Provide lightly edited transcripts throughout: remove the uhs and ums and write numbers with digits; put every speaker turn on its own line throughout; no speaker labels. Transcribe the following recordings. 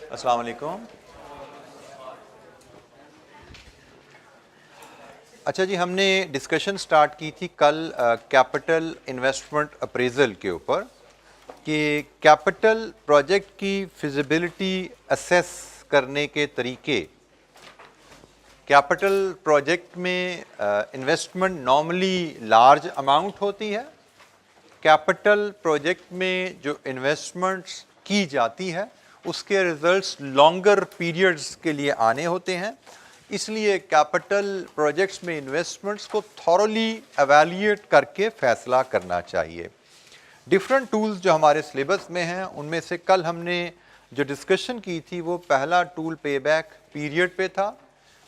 अस्सलाम वालेकुम। अच्छा जी, हमने डिस्कशन स्टार्ट की थी कल कैपिटल इन्वेस्टमेंट अप्रेजल के ऊपर कि कैपिटल प्रोजेक्ट की फिजिबिलिटी असेस करने के तरीके। कैपिटल प्रोजेक्ट में इन्वेस्टमेंट नॉर्मली लार्ज अमाउंट होती है। कैपिटल प्रोजेक्ट में जो इन्वेस्टमेंट्स की जाती है उसके रिजल्ट्स लॉन्गर पीरियड्स के लिए आने होते हैं, इसलिए कैपिटल प्रोजेक्ट्स में इन्वेस्टमेंट्स को थॉरली एवेल्यूएट करके फैसला करना चाहिए। डिफरेंट टूल्स जो हमारे सिलेबस में हैं उनमें से कल हमने जो डिस्कशन की थी वो पहला टूल पेबैक पीरियड पे था।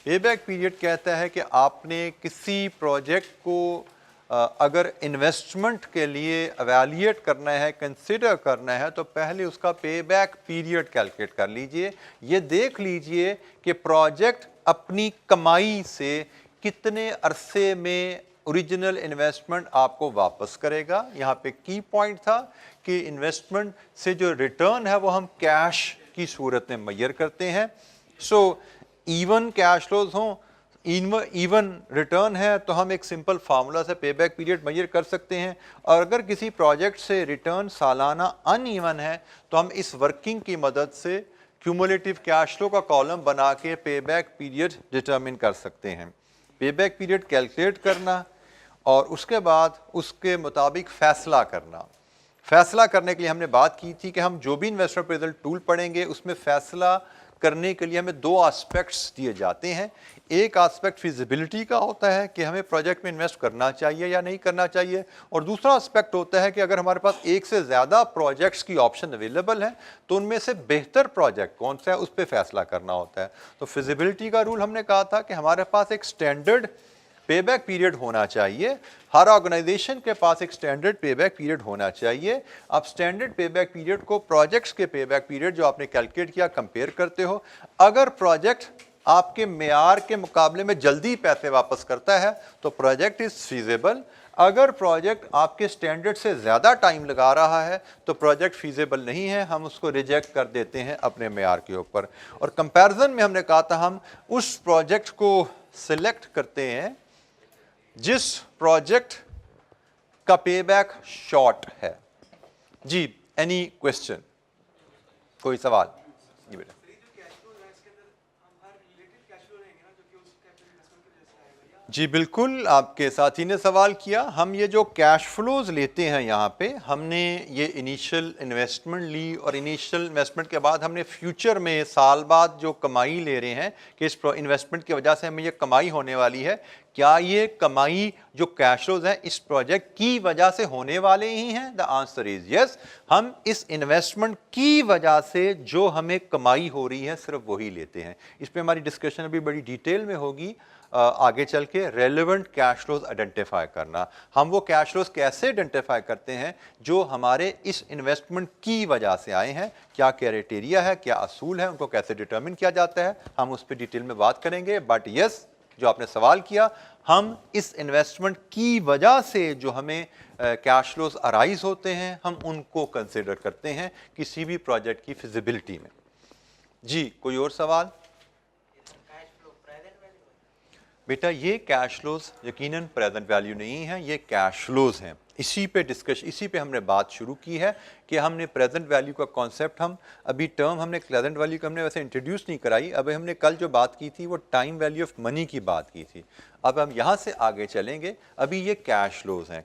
पेबैक पीरियड कहता है कि आपने किसी प्रोजेक्ट को अगर इन्वेस्टमेंट के लिए एवेल्यूएट करना है, कंसिडर करना है, तो पहले उसका पेबैक पीरियड कैलकुलेट कर लीजिए। ये देख लीजिए कि प्रोजेक्ट अपनी कमाई से कितने अरसे में ओरिजिनल इन्वेस्टमेंट आपको वापस करेगा। यहाँ पे की पॉइंट था कि इन्वेस्टमेंट से जो रिटर्न है वो हम कैश की सूरत में मेजर करते हैं। सो इवन कैश फ्लोज हों, इवन रिटर्न है तो हम एक सिंपल फार्मूला से पेबैक पीरियड मेजर कर सकते हैं। और अगर किसी प्रोजेक्ट से रिटर्न सालाना अनइवन है तो हम इस वर्किंग की मदद से क्यूमुलेटिव कैश फ्लो का कॉलम बना के पेबैक पीरियड डिटरमिन कर सकते हैं। पेबैक पीरियड कैलकुलेट करना और उसके बाद उसके मुताबिक फैसला करना। फैसला करने के लिए हमने बात की थी कि हम जो भी इन्वेस्टमेंट अप्रेजल टूल पढ़ेंगे उसमें फैसला करने के लिए हमें दो एस्पेक्ट्स दिए जाते हैं। एक एस्पेक्ट फिजिबिलिटी का होता है कि हमें प्रोजेक्ट में इन्वेस्ट करना चाहिए या नहीं करना चाहिए, और दूसरा एस्पेक्ट होता है कि अगर हमारे पास एक से ज़्यादा प्रोजेक्ट्स की ऑप्शन अवेलेबल है तो उनमें से बेहतर प्रोजेक्ट कौन सा है उस पर फैसला करना होता है। तो फिजिबिलिटी का रूल हमने कहा था कि हमारे पास एक स्टैंडर्ड पेबैक पीरियड होना चाहिए। हर ऑर्गेनाइजेशन के पास एक स्टैंडर्ड पेबैक पीरियड होना चाहिए। आप स्टैंडर्ड पेबैक पीरियड को प्रोजेक्ट्स के पेबैक पीरियड जो आपने कैलकुलेट किया कंपेयर करते हो। अगर प्रोजेक्ट आपके मेयार के मुकाबले में जल्दी पैसे वापस करता है तो प्रोजेक्ट इज फीजेबल। अगर प्रोजेक्ट आपके स्टैंडर्ड से ज़्यादा टाइम लगा रहा है तो प्रोजेक्ट फीजेबल नहीं है, हम उसको रिजेक्ट कर देते हैं अपने मेयार के ऊपर। और कंपैरिजन में हमने कहा था हम उस प्रोजेक्ट को सिलेक्ट करते हैं जिस प्रोजेक्ट का पेबैक शॉर्ट है। जी, एनी क्वेश्चन, कोई सवाल? जी बेटा। जी बिल्कुल, आपके साथी ने सवाल किया। हम ये जो कैश फ्लोज लेते हैं यहाँ पे, हमने ये इनिशियल इन्वेस्टमेंट ली और इनिशियल इन्वेस्टमेंट के बाद हमने फ्यूचर में साल बाद जो कमाई ले रहे हैं कि इस इन्वेस्टमेंट की वजह से हमें ये कमाई होने वाली है, क्या ये कमाई जो कैश फ्लोज हैं इस प्रोजेक्ट की वजह से होने वाले ही हैं? The answer is yes. हम इस इन्वेस्टमेंट की वजह से जो हमें कमाई हो रही है सिर्फ वही लेते हैं। इस पर हमारी डिस्कशन अभी बड़ी डिटेल में होगी आगे चल के। रेलेवेंट कैश फ्लोज आइडेंटिफाई करना, हम वो कैश फ्लोज कैसे आइडेंटिफाई करते हैं जो हमारे इस इन्वेस्टमेंट की वजह से आए हैं, क्या क्राइटेरिया है, क्या असूल है, उनको कैसे डिटरमिन किया जाता है, हम उस पर डिटेल में बात करेंगे। बट यस, जो आपने सवाल किया, हम इस इन्वेस्टमेंट की वजह से जो हमें कैश फ्लोज अराइज होते हैं हम उनको कंसिडर करते हैं किसी भी प्रोजेक्ट की फिजिबिलिटी में। जी, कोई और सवाल? बेटा ये कैश फ्लोज यकीनन प्रेजेंट वैल्यू नहीं है, ये कैश फ्लोज हैं। इसी पे हमने बात शुरू की है कि हमने प्रेजेंट वैल्यू का कॉन्सेप्ट, हम अभी टर्म हमने प्रेजेंट वैल्यू का हमने वैसे इंट्रोड्यूस नहीं कराई। अभी हमने कल जो बात की थी वो टाइम वैल्यू ऑफ मनी की बात की थी। अब हम यहाँ से आगे चलेंगे। अभी ये कैश फ्लोज हैं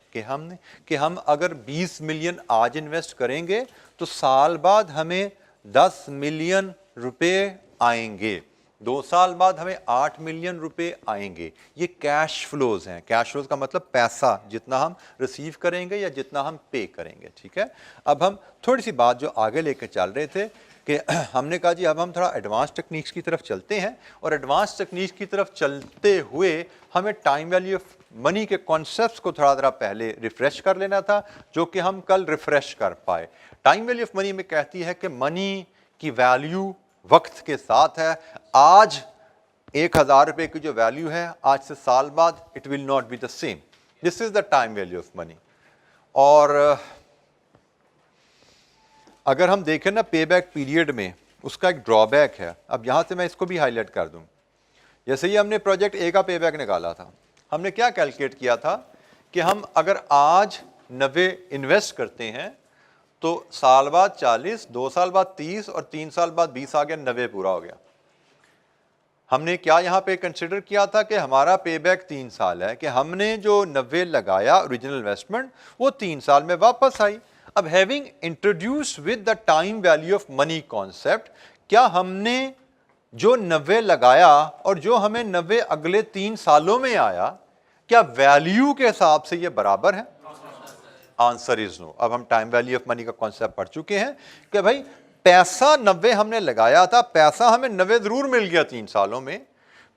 कि हम अगर 20 मिलियन आज इन्वेस्ट करेंगे तो साल बाद हमें 10 मिलियन रुपए आएंगे, 2 साल बाद हमें 8 मिलियन रुपए आएंगे। ये कैश फ्लोज हैं। कैश फ्लोज का मतलब पैसा जितना हम रिसीव करेंगे या जितना हम पे करेंगे, ठीक है। अब हम थोड़ी सी बात जो आगे लेकर चल रहे थे कि हमने कहा जी अब हम थोड़ा एडवांस टेक्निक्स की तरफ चलते हैं, और एडवांस टेक्निक्स की तरफ चलते हुए हमें टाइम वैल्यू ऑफ मनी के कॉन्सेप्ट्स को थोड़ा ज़रा पहले रिफ्रेश कर लेना था, जो कि हम कल रिफ्रेश कर पाए। टाइम वैल्यू ऑफ मनी में कहती है कि मनी की वैल्यू वक्त के साथ है। आज 1000 रुपए की जो वैल्यू है आज से साल बाद it will not be the same. This is the time value of money. और अगर हम देखें ना पेबैक पीरियड में, उसका एक ड्रॉबैक है। अब यहाँ से मैं इसको भी हाईलाइट कर दूँ। जैसे ही हमने प्रोजेक्ट ए का पे बैक निकाला था, हमने क्या कैलकुलेट किया था कि हम अगर आज 90 इन्वेस्ट करते हैं तो साल बाद 40, 2 साल बाद 30 और 3 साल बाद 20 आ गया, 90 पूरा हो गया। हमने क्या यहाँ पे कंसिडर किया था कि हमारा पे बैक 3 साल है, कि हमने जो 90 लगाया ओरिजिनल इन्वेस्टमेंट वो 3 साल में वापस आई। अब having introduced with the time value of money concept, क्या हमने जो 90 लगाया और जो हमें 90 अगले 3 सालों में आया, क्या वैल्यू के हिसाब से ये बराबर है? Answer is no. अब हम टाइम वैल्यू ऑफ मनी का कॉन्सेप्ट पढ़ चुके हैं कि भाई पैसा 90 हमने लगाया था, पैसा हमें 90 जरूर मिल गया 3 सालों में,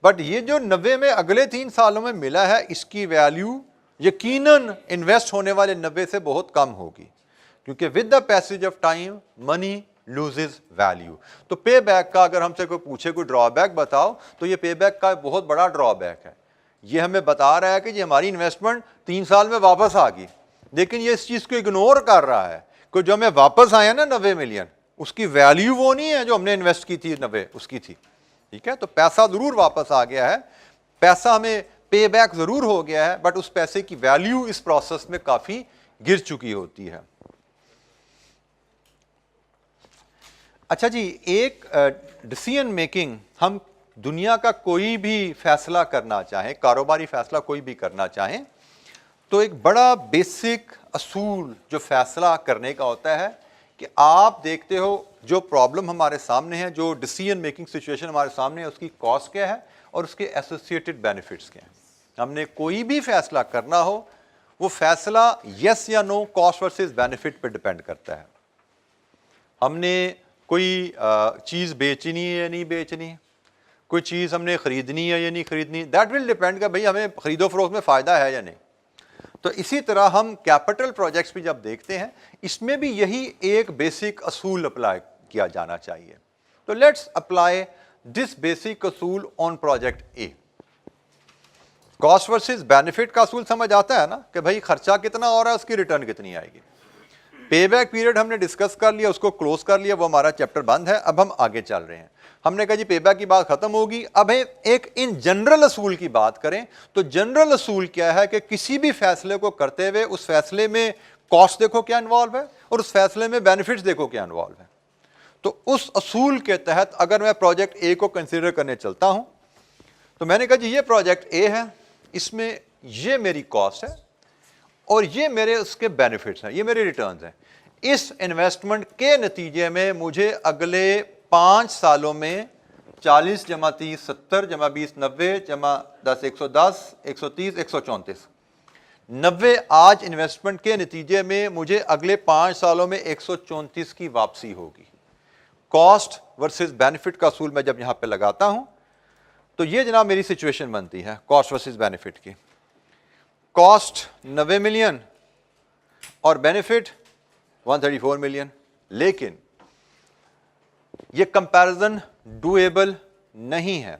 बट ये जो 90 में अगले 3 सालों में मिला है, इसकी वैल्यू यकीनन इन्वेस्ट होने वाले 90 से बहुत कम होगी, क्योंकि with the passage of time money loses value. तो पे बैक का अगर हमसे कोई पूछे कोई ड्रॉबैक बताओ, तो ये पे बैक का बहुत बड़ा ड्रॉबैक है। ये हमें बता रहा है कि ये हमारी इन्वेस्टमेंट 3 साल में वापस आ गई, लेकिन ये इस चीज़ को इग्नोर कर रहा है कि जो हमें वापस आया ना 90 मिलियन, उसकी वैल्यू वो नहीं है जो हमने इन्वेस्ट की थी 90 उसकी थी। ठीक है, तो पैसा ज़रूर वापस आ गया है, पैसा हमें पे बैक ज़रूर हो गया है, बट उस पैसे की वैल्यू इस प्रोसेस में काफ़ी गिर चुकी होती है। अच्छा जी, एक डिसीजन मेकिंग, हम दुनिया का कोई भी फैसला करना चाहें, कारोबारी फैसला कोई भी करना चाहें, तो एक बड़ा बेसिक असूल जो फैसला करने का होता है कि आप देखते हो जो प्रॉब्लम हमारे सामने है, जो डिसीजन मेकिंग सिचुएशन हमारे सामने है, उसकी कॉस्ट क्या है और उसके एसोसिएटेड बेनिफिट्स क्या हैं। हमने कोई भी फैसला करना हो, वो फैसला यस या नो, कॉस्ट वर्सेस बेनिफिट पे डिपेंड करता है। हमने कोई चीज़ बेचनी है या नहीं बेचनी, कोई चीज़ हमने ख़रीदनी है या नहीं ख़रीदनी, दैट विल डिपेंड कि भाई हमें ख़रीदो फरोख्त में फ़ायदा है या नहीं। तो इसी तरह हम कैपिटल प्रोजेक्ट्स भी जब देखते हैं, इसमें भी यही एक बेसिक असूल अप्लाई किया जाना चाहिए। तो लेट्स अप्लाई दिस बेसिक असूल on project A. Cost versus benefit का असूल समझ आता है ना, कि भाई खर्चा कितना हो रहा है, उसकी रिटर्न कितनी आएगी। पे बैक पीरियड हमने डिस्कस कर लिया, उसको क्लोज कर लिया, वो हमारा चैप्टर बंद है। अब हम आगे चल रहे हैं। हमने कहा जी पे बैक की बात खत्म होगी, अब एक इन जनरल असूल की बात करें। तो जनरल असूल क्या है कि किसी भी फैसले को करते हुए उस फैसले में कॉस्ट देखो क्या इन्वॉल्व है और उस फैसले में बेनिफिट्स देखो क्या इन्वॉल्व है। तो उस असूल के तहत अगर मैं प्रोजेक्ट ए को कंसिडर करने चलता हूं, तो मैंने कहा जी ये प्रोजेक्ट ए है, इसमें ये मेरी कॉस्ट है और ये मेरे उसके बेनिफिट्स हैं, ये मेरे रिटर्न्स हैं। इस इन्वेस्टमेंट के नतीजे में मुझे अगले 5 सालों में 40 जमा 30 70 जमा 20 90 जमा 10 110 130 134 90 आज इन्वेस्टमेंट के नतीजे में मुझे अगले 5 सालों में 134 की वापसी होगी। कॉस्ट वर्सेस बेनिफिट का असूल मैं जब यहां पे लगाता हूं, तो ये जनाब मेरी सिचुएशन बनती है कॉस्ट वर्सेस बेनिफिट की। कॉस्ट 90 मिलियन और बेनिफिट 134 मिलियन, लेकिन ये कंपैरिजन डूएबल नहीं है,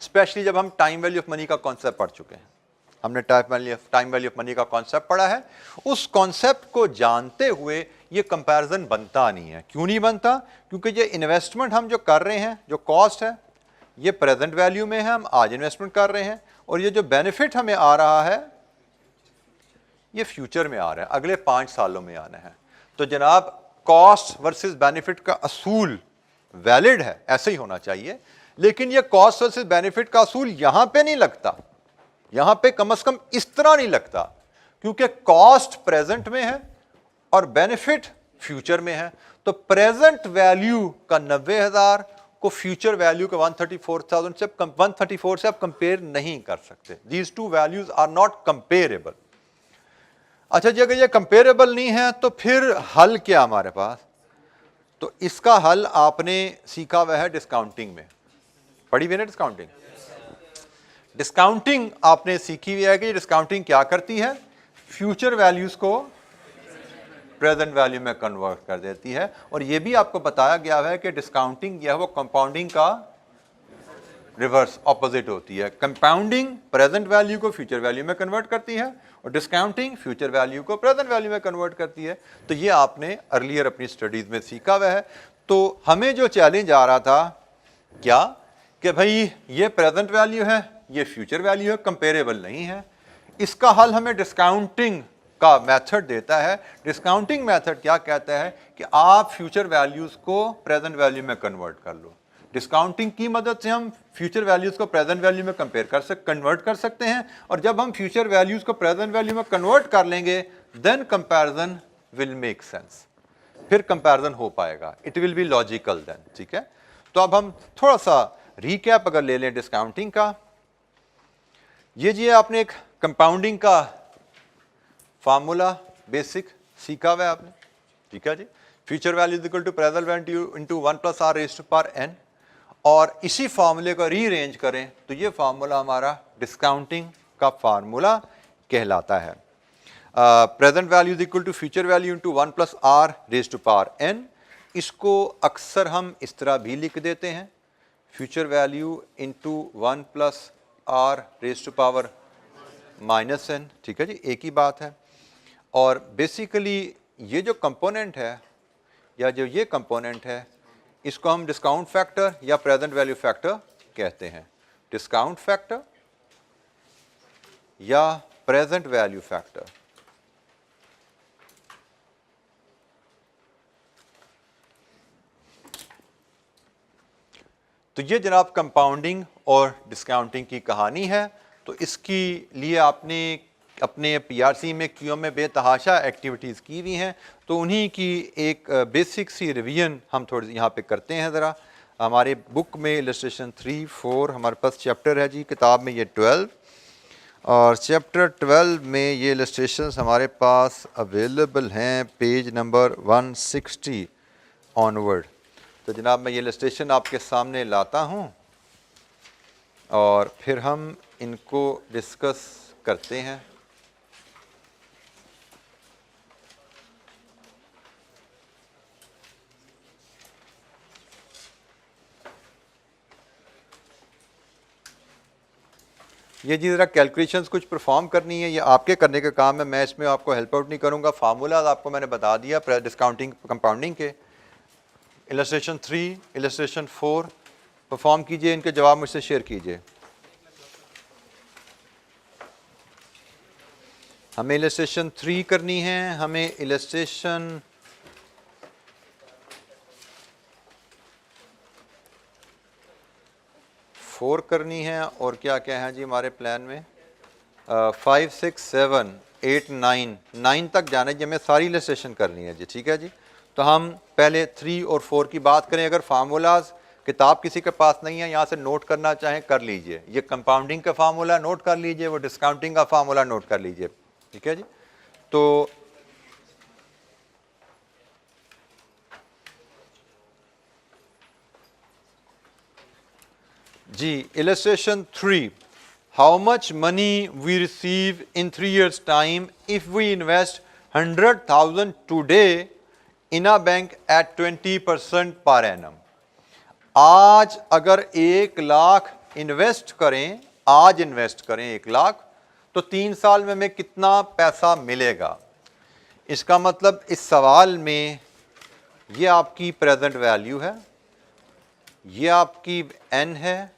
स्पेशली जब हम टाइम वैल्यू ऑफ मनी का कॉन्सेप्ट पढ़ चुके हैं। हमने टाइम वैल्यू ऑफ मनी का कॉन्सेप्ट पढ़ा है, उस कॉन्सेप्ट को जानते हुए ये कंपैरिजन बनता नहीं है। क्यों नहीं बनता? क्योंकि ये इन्वेस्टमेंट हम जो कर रहे हैं, जो कॉस्ट है, ये प्रेजेंट वैल्यू में है, हम आज इन्वेस्टमेंट कर रहे हैं, और ये जो बेनिफिट हमें आ रहा है ये फ्यूचर में आ रहा है, अगले 5 सालों में आना है। तो जनाब कॉस्ट वर्सेस बेनिफिट का असूल वैलिड है, ऐसे ही होना चाहिए, लेकिन ये कॉस्ट वर्सेस बेनिफिट का असूल यहां पे नहीं लगता, यहां पे कम से कम इस तरह नहीं लगता, क्योंकि कॉस्ट प्रेजेंट में है और बेनिफिट फ्यूचर में है। तो प्रेजेंट वैल्यू का 90,000 को फ्यूचर वैल्यू का 134 से आप कंपेयर नहीं कर सकते। These two values are not comparable. अच्छा जी, अगर ये कंपेरेबल नहीं है तो फिर हल क्या हमारे पास? तो इसका हल आपने सीखा हुआ है डिस्काउंटिंग में, पढ़ी हुई है डिस्काउंटिंग। डिस्काउंटिंग आपने सीखी हुई है कि डिस्काउंटिंग क्या करती है, फ्यूचर वैल्यूज को प्रेजेंट वैल्यू में कन्वर्ट कर देती है। और यह भी आपको बताया गया है कि डिस्काउंटिंग यह वो कंपाउंडिंग का रिवर्स ऑपोजिट होती है। कंपाउंडिंग प्रेजेंट वैल्यू को फ्यूचर वैल्यू में कन्वर्ट करती है और डिस्काउंटिंग फ्यूचर वैल्यू को प्रेजेंट वैल्यू में कन्वर्ट करती है। तो ये आपने अर्लियर अपनी स्टडीज में सीखा हुआ है। तो हमें जो चैलेंज आ रहा था क्या कि भाई ये प्रेजेंट वैल्यू है, ये फ्यूचर वैल्यू है, कंपेरेबल नहीं है। इसका हल हमें डिस्काउंटिंग का मेथड देता है। डिस्काउंटिंग मेथड क्या कहता है कि आप फ्यूचर वैल्यूज को प्रेजेंट वैल्यू में कन्वर्ट कर लो। डिस्काउंटिंग की मदद से हम फ्यूचर वैल्यूज को प्रेजेंट वैल्यू में कन्वर्ट कर सकते हैं, और जब हम फ्यूचर वैल्यूज को प्रेजेंट वैल्यू में कन्वर्ट कर लेंगे then comparison will make sense, फिर कंपैरिजन हो पाएगा, it will be logical then. ठीक है, तो अब हम थोड़ा सा रीकैप अगर ले लें डिस्काउंटिंग का। ये जी आपने एक कंपाउंडिंग का फार्मूला बेसिक सीखा हुआ है आपने। ठीक है जी, future value equal to present value into 1 + r raised to power n, और इसी फार्मूले को रीअरेंज करें तो ये फार्मूला हमारा डिस्काउंटिंग का फार्मूला कहलाता है। Present value equal to future value into 1 + r raised to power n। इसको अक्सर हम इस तरह भी लिख देते हैं, future value into 1 + r raised to power -n। ठीक है जी, एक ही बात है। और बेसिकली ये जो कंपोनेंट है या जो ये कंपोनेंट है इसको हम डिस्काउंट फैक्टर या प्रेजेंट वैल्यू फैक्टर कहते हैं। डिस्काउंट फैक्टर या प्रेजेंट वैल्यू फैक्टर। तो ये जनाब कंपाउंडिंग और डिस्काउंटिंग की कहानी है। तो इसके लिए आपने अपने पीआरसी में क्यू में बेतहाशा एक्टिविटीज़ की हुई हैं, तो उन्हीं की एक बेसिक सी रिवीजन हम थोड़ी यहाँ पे करते हैं ज़रा। हमारे बुक में इलस्ट्रेशन 3, 4 हमारे पास चैप्टर है जी, किताब में ये 12, और चैप्टर 12 में ये इलस्ट्रेशंस हमारे पास अवेलेबल हैं पेज नंबर 160 ऑनवर्ड। तो जनाब मैं ये इलस्ट्रेशन आपके सामने लाता हूँ और फिर हम इनको डिस्कस करते हैं। ये जी ज़रा कैलकुलेशंस कुछ परफॉर्म करनी है, ये आपके करने का काम है, मैं इसमें आपको हेल्प आउट नहीं करूँगा। फार्मूला आपको मैंने बता दिया डिस्काउंटिंग कंपाउंडिंग के। इलस्ट्रेशन 3, इलस्ट्रेशन 4 परफॉर्म कीजिए, इनके जवाब मुझसे शेयर कीजिए। हमें इलस्ट्रेशन 3 करनी है, हमें इलस्ट्रेशन 4 करनी है, और क्या क्या है जी हमारे प्लान में 5, 6, 7, 8, 9 तक जाना है जी, हमें सारी इलस्ट्रेशन करनी है जी। ठीक है जी, तो हम पहले 3 और 4 की बात करें। अगर फार्मूलाज किताब किसी के पास नहीं है, यहाँ से नोट करना चाहें कर लीजिए। ये कंपाउंडिंग का फार्मूला नोट कर लीजिए, वो डिस्काउंटिंग का फार्मूला नोट कर लीजिए। ठीक है जी, तो जी illustration 3, how much money we receive in 3 years time if we invest 100,000 today in a bank at 20% per annum। आज अगर 1 लाख इन्वेस्ट करें, आज इन्वेस्ट करें 1 लाख, तो 3 साल में हमें कितना पैसा मिलेगा। इसका मतलब इस सवाल में ये आपकी प्रेजेंट वैल्यू है, ये आपकी n है,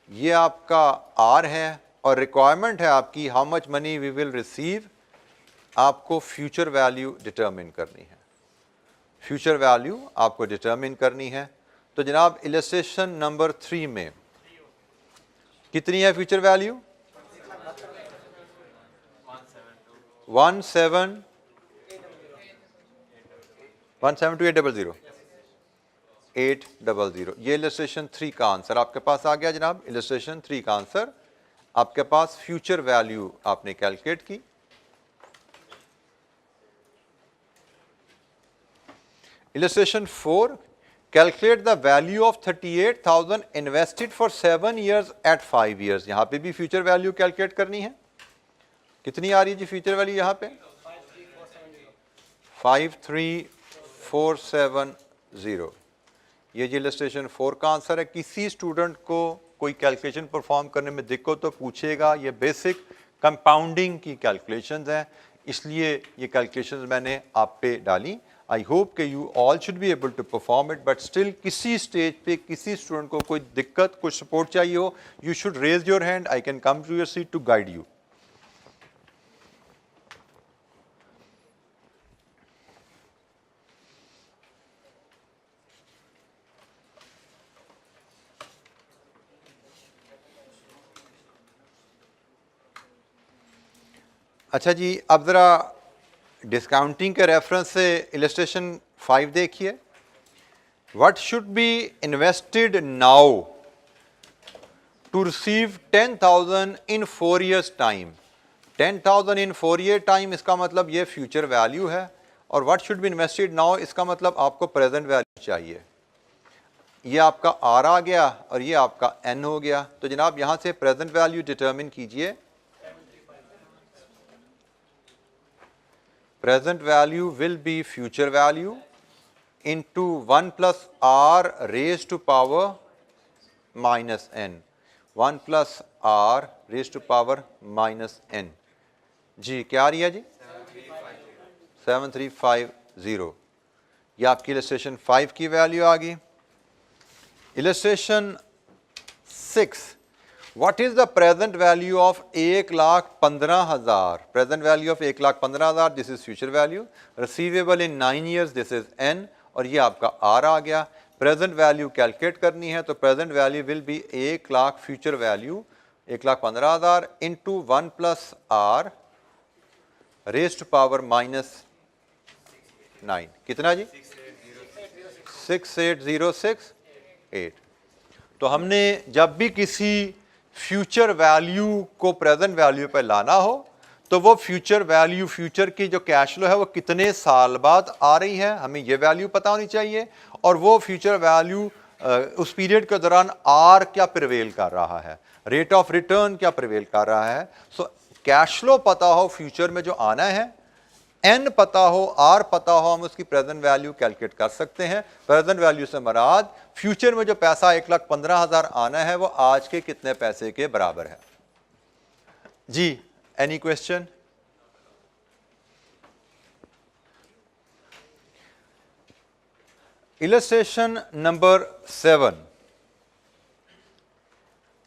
ये आपका r है, और रिक्वायरमेंट है आपकी how much money we will receive. आपको फ्यूचर वैल्यू डिटरमिन करनी है, फ्यूचर वैल्यू आपको डिटरमिन करनी है। तो जनाब इलस्ट्रेशन नंबर 3 में कितनी है फ्यूचर वैल्यू? 172,800। 800। ये इलस्ट्रेशन 3 का आंसर आपके पास आ गया जनाब। इलस्ट्रेशन 3 का आंसर आपके पास फ्यूचर वैल्यू आपने कैलकुलेट की। Illustration 4, calculate the value of 38,000 invested for 7 years at 5 years। यहाँ पे भी फ्यूचर वैल्यू कैलकुलेट करनी है। कितनी आ रही है जी फ्यूचर वैल्यू यहाँ पे? 53,470। ये जी इलस्ट्रेशन 4 का आंसर है। किसी स्टूडेंट को कोई कैलकुलेशन परफॉर्म करने में दिक्कत तो पूछेगा। ये बेसिक कंपाउंडिंग की कैलकुलेशंस हैं, इसलिए ये कैलकुलेशंस मैंने आप पे डाली। आई होप कि you all should be able to perform it, but still किसी स्टेज पे किसी स्टूडेंट को कोई दिक्कत, कुछ सपोर्ट चाहिए हो, you should raise your hand, I can come to your seat to guide you. अच्छा जी, अब ज़रा डिस्काउंटिंग के रेफरेंस से इलस्ट्रेशन 5 देखिए। What should be invested now to receive 10,000 in 4 years time. 10,000 in 4 year time, इसका मतलब ये फ्यूचर वैल्यू है, और what should be invested now, इसका मतलब आपको प्रेजेंट वैल्यू चाहिए। ये आपका आर आ गया और ये आपका एन हो गया। तो जनाब यहाँ से प्रेजेंट वैल्यू डिटर्मिन कीजिए। Present value will be future value into 1 plus r raised to power minus n. 1 plus r raised to power minus n. जी क्या आ रही है जी? 7350। ये आपकी इलस्ट्रेशन 5 की वैल्यू आ गई। Illustration 6, What is the present value of 1,15,000? Present value of 1,15,000, this is future value. Receivable in 9 years, this is n, और ये आपका r आ गया। Present value कैलकुलेट करनी है, तो present value will be 1,00,000 future value 1,15,000 into 1 plus r raised to power minus 9। कितना जी? 68068। तो हमने जब भी किसी फ्यूचर वैल्यू को प्रेजेंट वैल्यू पर लाना हो, तो वो फ्यूचर वैल्यू, फ्यूचर की जो कैश फ्लो है वो कितने साल बाद आ रही है, हमें ये वैल्यू पता होनी चाहिए, और वो फ्यूचर वैल्यू उस पीरियड के दौरान आर क्या प्रिवेल कर रहा है, रेट ऑफ रिटर्न क्या प्रिवेल कर रहा है। सो कैश फ्लो पता हो फ्यूचर में जो आना है, एन पता हो, आर पता हो, हम उसकी प्रेजेंट वैल्यू कैलकुलेट कर सकते हैं। प्रेजेंट वैल्यू से मराद फ्यूचर में जो पैसा 1,15,000 आना है वो आज के कितने पैसे के बराबर है। जी any question? Illustration number 7,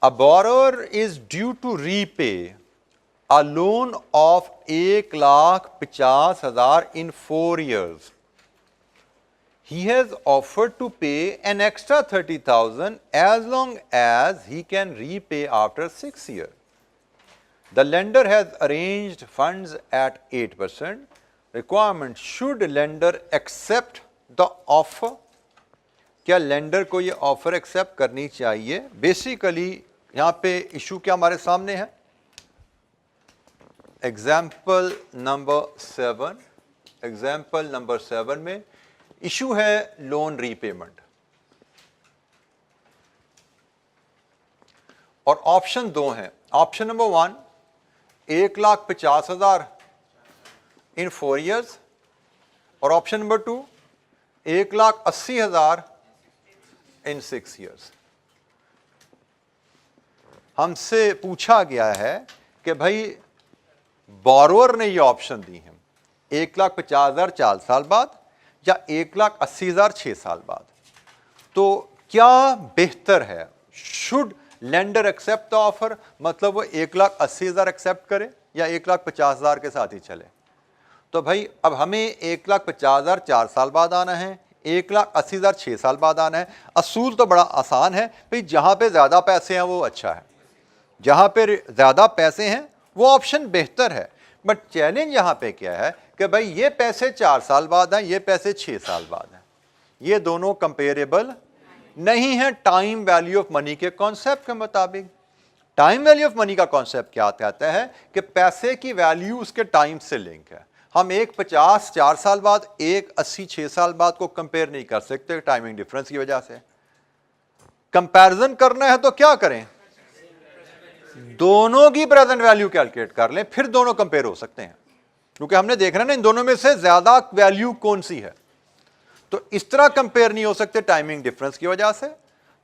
a borrower is due to repay a loan of 1,50,000 in 4 years. He has offered to pay an extra 30,000 as long as he can repay after 6 years. The lender has arranged funds at 8%. Requirement: should lender accept the offer? क्या lender को ये offer accept करनी चाहिए? Basically यहाँ पे issue क्या हमारे सामने है? एग्जाम्पल नंबर 7 में इशू है लोन रीपेमेंट, और ऑप्शन 2 हैं। ऑप्शन नंबर 1 1,50,000 इन 4 years, और ऑप्शन नंबर 2 1,80,000 इन 6 years। हमसे पूछा गया है कि भाई बोरोअर ने ये ऑप्शन दी है 1,50,000 4 साल बाद या 1,80,000 6 साल बाद, तो क्या बेहतर है? Should lender accept the offer, मतलब वो 1,80,000 एक्सेप्ट करे या 1,50,000 के साथ ही चले? तो भाई अब हमें 1,50,000 4 साल बाद आना है, 1,80,000 6 साल बाद आना है। असूल तो बड़ा आसान है भाई, जहां पे ज्यादा पैसे हैं वो अच्छा है, जहां पे ज्यादा पैसे हैं वो ऑप्शन बेहतर है। बट चैलेंज यहां पे क्या है कि भाई ये पैसे 4 साल बाद हैं, ये पैसे 6 साल बाद हैं, ये दोनों कंपेरेबल नहीं है टाइम वैल्यू ऑफ मनी के कॉन्सेप्ट के मुताबिक। टाइम वैल्यू ऑफ मनी का कॉन्सेप्ट क्या कहता है कि पैसे की वैल्यू उसके टाइम से लिंक है। हम 1,50 4 साल बाद, 1,80 6 साल बाद को कंपेयर नहीं कर सकते टाइमिंग डिफरेंस की वजह से। कंपैरिजन करना है तो क्या करें? दोनों की प्रेजेंट वैल्यू कैलकुलेट कर लें, फिर दोनों कंपेयर हो सकते हैं, क्योंकि हमने देखना ना इन दोनों में से ज्यादा वैल्यू कौन सी है। तो इस तरह कंपेयर नहीं हो सकते टाइमिंग डिफरेंस की वजह से।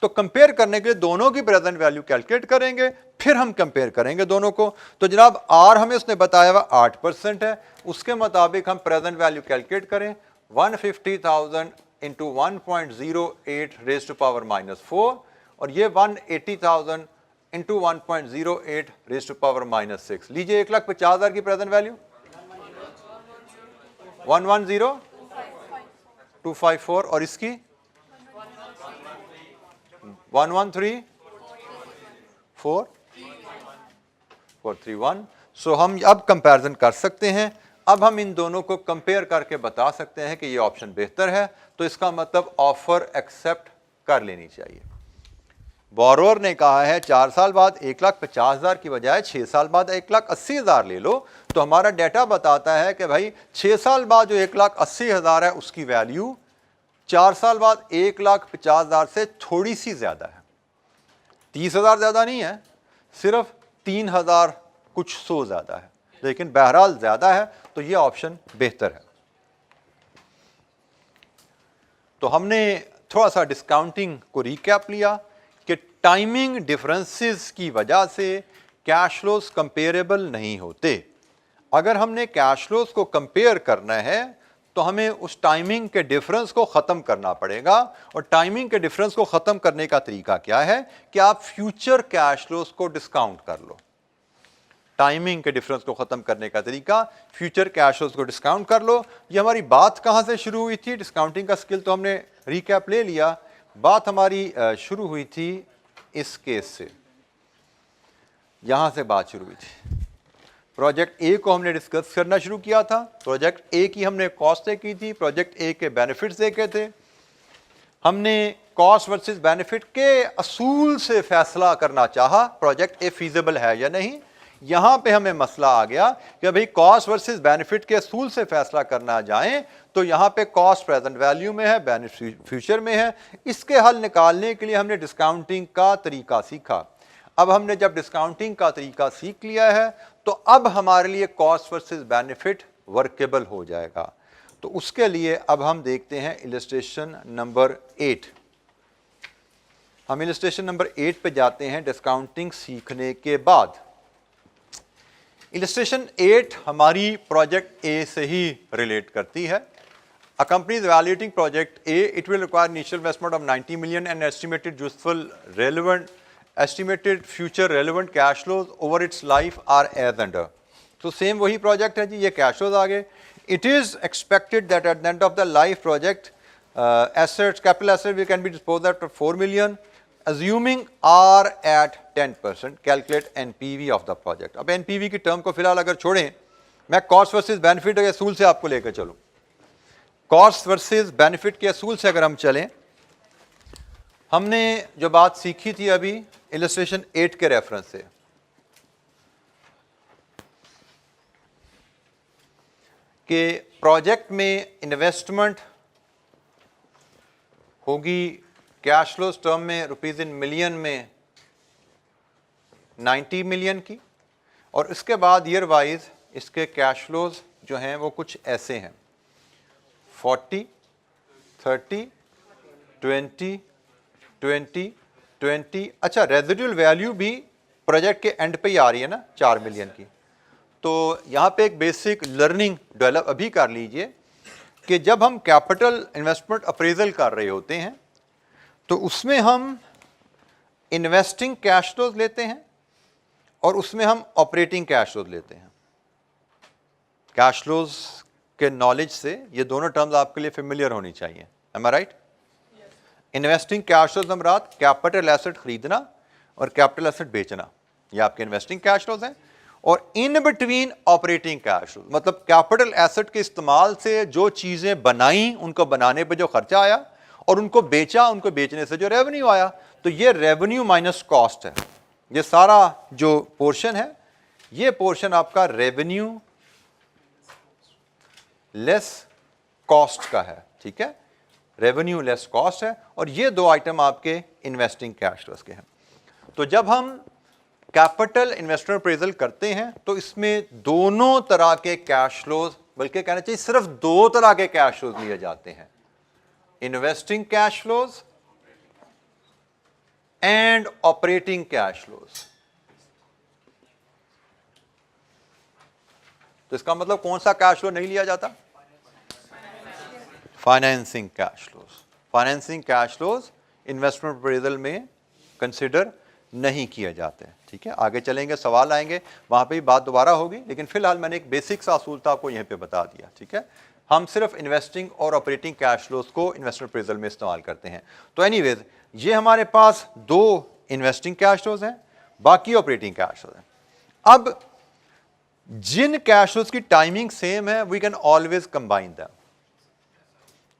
तो कंपेयर करने के लिए दोनों की प्रेजेंट वैल्यू कैलकुलेट करेंगे, फिर हम कंपेयर करेंगे दोनों को। तो जनाब आर हमें उसने बताया हुआ 8% है, उसके मुताबिक हम प्रेजेंट वैल्यू कैलकुलेट करें 150,000 इंटू 1.08 रेज टू पावर -4 और ये 180,000 इंटू 1.08 रेज टू पावर -6। लीजिए 1,50,000 की प्रेजेंट वैल्यू 110,254 और इसकी 113,431। सो हम अब कंपैरिजन कर सकते हैं। अब हम इन दोनों को कंपेयर करके बता सकते हैं कि ये ऑप्शन बेहतर है, तो इसका मतलब ऑफर एक्सेप्ट कर लेनी चाहिए। बोरोअर ने कहा है 4 साल बाद 1,50,000 की बजाय 6 साल बाद 1,80,000 ले लो, तो हमारा डेटा बताता है कि भाई 6 साल बाद जो 1,80,000 है उसकी वैल्यू 4 साल बाद 1,50,000 से थोड़ी सी ज्यादा है। 30,000 ज्यादा नहीं है, सिर्फ 3,000 कुछ सौ ज्यादा है, लेकिन बहरहाल ज्यादा है, तो यह ऑप्शन बेहतर है। तो हमने थोड़ा सा डिस्काउंटिंग को रिकैप लिया कि टाइमिंग डिफरेंसेस की वजह से कैश फ्लोज कंपेरेबल नहीं होते। अगर हमने कैश फ्लोज को कंपेयर करना है तो हमें उस टाइमिंग के डिफरेंस को ख़त्म करना पड़ेगा, और टाइमिंग के डिफरेंस को ख़त्म करने का तरीका क्या है कि आप फ्यूचर कैश फ्लोज को डिस्काउंट कर लो। टाइमिंग के डिफरेंस को ख़त्म करने का तरीका फ्यूचर कैश फ्लोज को डिस्काउंट कर लो। ये हमारी बात कहाँ से शुरू हुई थी? डिस्काउंटिंग का स्किल तो हमने रिकैप ले लिया, बात हमारी शुरू हुई थी इस केस से, यहां से बात शुरू हुई थी। प्रोजेक्ट ए को हमने डिस्कस करना शुरू किया था। प्रोजेक्ट ए की हमने कॉस्ट की थी, प्रोजेक्ट ए के बेनिफिट्स देखे थे। हमने कॉस्ट वर्सेस बेनिफिट के असूल से फैसला करना चाहा प्रोजेक्ट ए फीजिबल है या नहीं। यहां पे हमें मसला आ गया कि भाई कॉस्ट वर्सेस बेनिफिट के असूल से फैसला करना जाएं तो यहां पे कॉस्ट प्रेजेंट वैल्यू में है, बेनिफिट फ्यूचर में है। इसके हल निकालने के लिए हमने डिस्काउंटिंग का तरीका सीखा। अब हमने जब डिस्काउंटिंग का तरीका सीख लिया है तो अब हमारे लिए कॉस्ट वर्सेस बेनिफिट वर्केबल हो जाएगा। तो उसके लिए अब हम देखते हैं इलस्ट्रेशन नंबर 8। हम इलस्ट्रेशन नंबर 8 पे जाते हैं डिस्काउंटिंग सीखने के बाद। इलस्ट्रेशन 8 हमारी प्रोजेक्ट ए से ही रिलेट करती है। A company is evaluating project A. It will require initial investment of 90 million and estimated future relevant cash flows over its life are as under. So same वही project है जी, ये cash flows आ गए। It is expected that at the end of the life project, capital assets can be disposed of 4 million, assuming R at 10%. Calculate NPV of the project. अब NPV की term को फिलहाल अगर छोड़ें, मैं कॉस्ट वर्सेस बेनिफिट के असूल से आपको लेकर चलूं। कॉस्ट वर्सेस बेनिफिट के असूल से अगर हम चलें, हमने जो बात सीखी थी अभी इलस्ट्रेशन 8 के रेफरेंस से, कि प्रोजेक्ट में इन्वेस्टमेंट होगी कैश फ्लोज टर्म में रुपीज इन मिलियन में 90 मिलियन की, और इसके बाद ईयर वाइज इसके कैश फ्लोज जो हैं वो कुछ ऐसे हैं 40, 30, 20, 20, 20। अच्छा, रेजिडुअल वैल्यू भी प्रोजेक्ट के एंड पे ही आ रही है ना 4 मिलियन की। तो यहाँ पे एक बेसिक लर्निंग डेवलप अभी कर लीजिए कि जब हम कैपिटल इन्वेस्टमेंट अप्रेजल कर रहे होते हैं तो उसमें हम इन्वेस्टिंग कैश फ्लोज लेते हैं और उसमें हम ऑपरेटिंग कैश फ्लोज लेते हैं। कैश फ्लोज के नॉलेज से ये दोनों टर्म्स आपके लिए फेमिलियर होनी चाहिए। Am I right? Investing cash flows नंबरात कैपिटल एसेट खरीदना और कैपिटल एसेट बेचना, ये आपके इन्वेस्टिंग कैश फ्लोज हैं। और in between operating cash flows, मतलब कैपिटल एसेट के इस्तेमाल से जो चीजें बनाई, उनको बनाने पे जो खर्चा आया, और उनको बेचा, उनको बेचने से जो रेवेन्यू आया, तो ये रेवेन्यू माइनस कॉस्ट है। ये सारा जो पोर्शन है, ये पोर्शन आपका रेवेन्यू लेस कॉस्ट का है। ठीक है, रेवेन्यू लेस कॉस्ट है, और ये दो आइटम आपके इन्वेस्टिंग कैश फ्लोज के हैं। तो जब हम कैपिटल इन्वेस्टमेंट अप्रेजल करते हैं तो इसमें दोनों तरह के कैश फ्लोज, बल्कि कहना चाहिए सिर्फ दो तरह के कैश फ्लोज लिए जाते हैं, investing cash flows and operating cash flows. तो इसका मतलब कौन सा कैश फ्लो नहीं लिया जाता? Financing cash flows. Financing cash flows investment appraisal में कंसिडर नहीं किए जाते। ठीक है, आगे चलेंगे, सवाल आएंगे, वहाँ पे भी बात दोबारा होगी, लेकिन फिलहाल मैंने एक बेसिक सा असूल था आपको यहीं पे बता दिया। ठीक है, हम सिर्फ इन्वेस्टिंग और ऑपरेटिंग कैश फ्लोज को इन्वेस्टमेंट अप्रेजल में इस्तेमाल करते हैं। तो एनीवेज ये हमारे पास दो इन्वेस्टिंग कैश फ्लोज हैं, बाकी ऑपरेटिंग कैश फ्लोज हैं। अब जिन कैश फ्लोज की टाइमिंग सेम है, we can always combine them.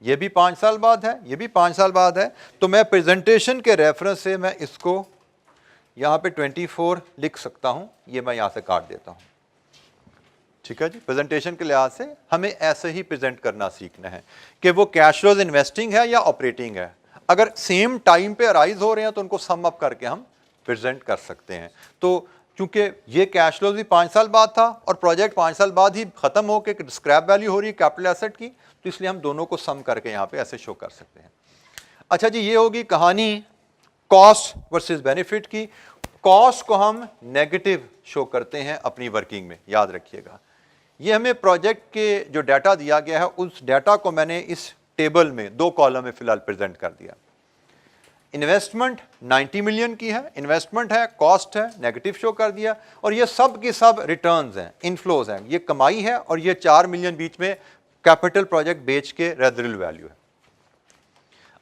ये भी 5 साल बाद है, ये भी 5 साल बाद है, तो मैं प्रेजेंटेशन के रेफरेंस से मैं इसको यहां पे 24 लिख सकता हूं, ये मैं यहां से काट देता हूं। ठीक है जी, प्रेजेंटेशन के लिहाज से हमें ऐसे ही प्रेजेंट करना सीखना है कि वो कैश फ्लोज इन्वेस्टिंग है या ऑपरेटिंग है। अगर सेम टाइम पे अराइज हो रहे हैं तो उनको सम अप करके हम प्रेजेंट कर सकते हैं। तो क्योंकि ये कैश फ्लोज भी 5 साल बाद था और प्रोजेक्ट 5 साल बाद ही खत्म होकर स्क्रैप वैल्यू हो रही है कैपिटल एसेट की, तो इसलिए हम दोनों को सम करके यहाँ पे ऐसे शो कर सकते हैं। अच्छा जी, ये होगी कहानी कॉस्ट वर्सेस बेनिफिट की। कॉस्ट को हम नेगेटिव शो करते हैं अपनी वर्किंग में, याद रखिएगा। ये हमें प्रोजेक्ट के जो डाटा दिया गया है, उस डाटा को मैंने इस टेबल में 2 कॉलम में फिलहाल प्रेजेंट कर दिया। इन्वेस्टमेंट 90 मिलियन की है, इन्वेस्टमेंट है, कॉस्ट है, नेगेटिव शो कर दिया, और ये सब के सब रिटर्न्स हैं, इनफ्लोज हैं, ये कमाई है, और ये 4 मिलियन बीच में कैपिटल प्रोजेक्ट बेच के रेजिडुअल वैल्यू है।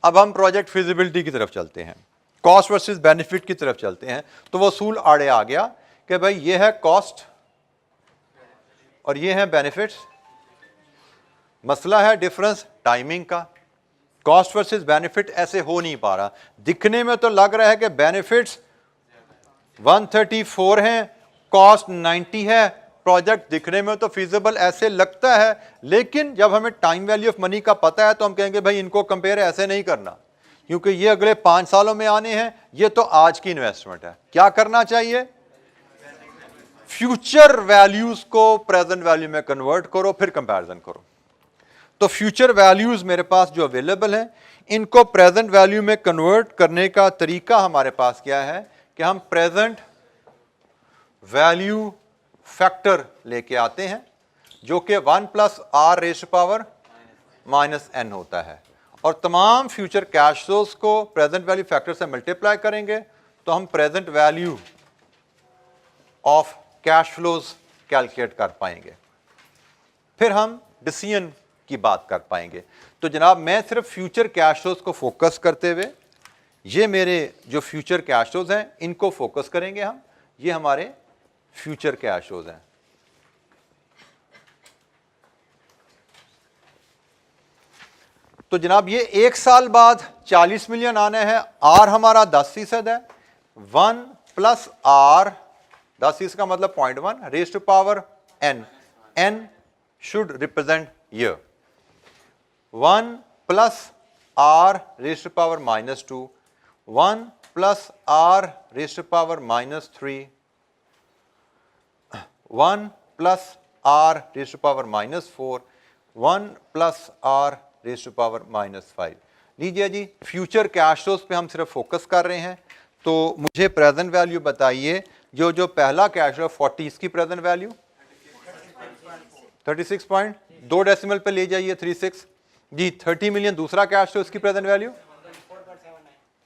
अब हम प्रोजेक्ट फिजिबिलिटी की तरफ चलते हैं, कॉस्ट वर्सेस बेनिफिट की तरफ चलते हैं। तो वो असूल आड़े आ गया कि भाई ये है कॉस्ट और ये है बेनिफिट्स। मसला है डिफरेंस टाइमिंग का। कॉस्ट वर्सेस बेनिफिट ऐसे हो नहीं पा रहा। दिखने में तो लग रहा है कि बेनिफिट्स 134 हैं, कॉस्ट 90 है, प्रोजेक्ट दिखने में तो फिजिबल ऐसे लगता है, लेकिन जब हमें टाइम वैल्यू ऑफ मनी का पता है तो हम कहेंगे भाई इनको कंपेयर ऐसे नहीं करना, क्योंकि ये अगले 5 सालों में आने हैं, ये तो आज की इन्वेस्टमेंट है। क्या करना चाहिए? फ्यूचर वैल्यूज को प्रेजेंट वैल्यू में कन्वर्ट करो, फिर कंपैरिजन करो। तो फ्यूचर वैल्यूज मेरे पास जो अवेलेबल हैं, इनको प्रेजेंट वैल्यू में कन्वर्ट करने का तरीका हमारे पास क्या है कि हम प्रेजेंट वैल्यू फैक्टर लेके आते हैं, जो कि 1 + r⁻⁻n होता है, और तमाम फ्यूचर कैश फ्लोज को प्रेजेंट वैल्यू फैक्टर से मल्टीप्लाई करेंगे तो हम present value of cash flows calculate कर पाएंगे, फिर हम डिसीजन की बात कर पाएंगे। तो जनाब, मैं सिर्फ फ्यूचर कैश फ्लोज को फोकस करते हुए, ये मेरे जो फ्यूचर कैश फ्लोज हैं इनको फोकस करेंगे हम। ये हमारे फ्यूचर कैश फ्लोज हैं। तो जनाब, ये 1 साल बाद 40 मिलियन आने हैं, आर हमारा 10% है, 1 + r, 10 का मतलब 0.1 raised⁻n, n should represent year, 1 + r⁻², 1 + r⁻3, 1 + r⁻4, 1 + r⁻5। लीजिए जी, फ्यूचर कैश फ्लोज पे हम सिर्फ फोकस कर रहे हैं, तो मुझे प्रेजेंट वैल्यू बताइए। जो पहला कैश फ्लो 40, इसकी प्रेजेंट वैल्यू 36 2 डेसिमल पे ले जाइए 36 जी। 30 मिलियन दूसरा कैश फ्लो, इसकी प्रेजेंट वैल्यू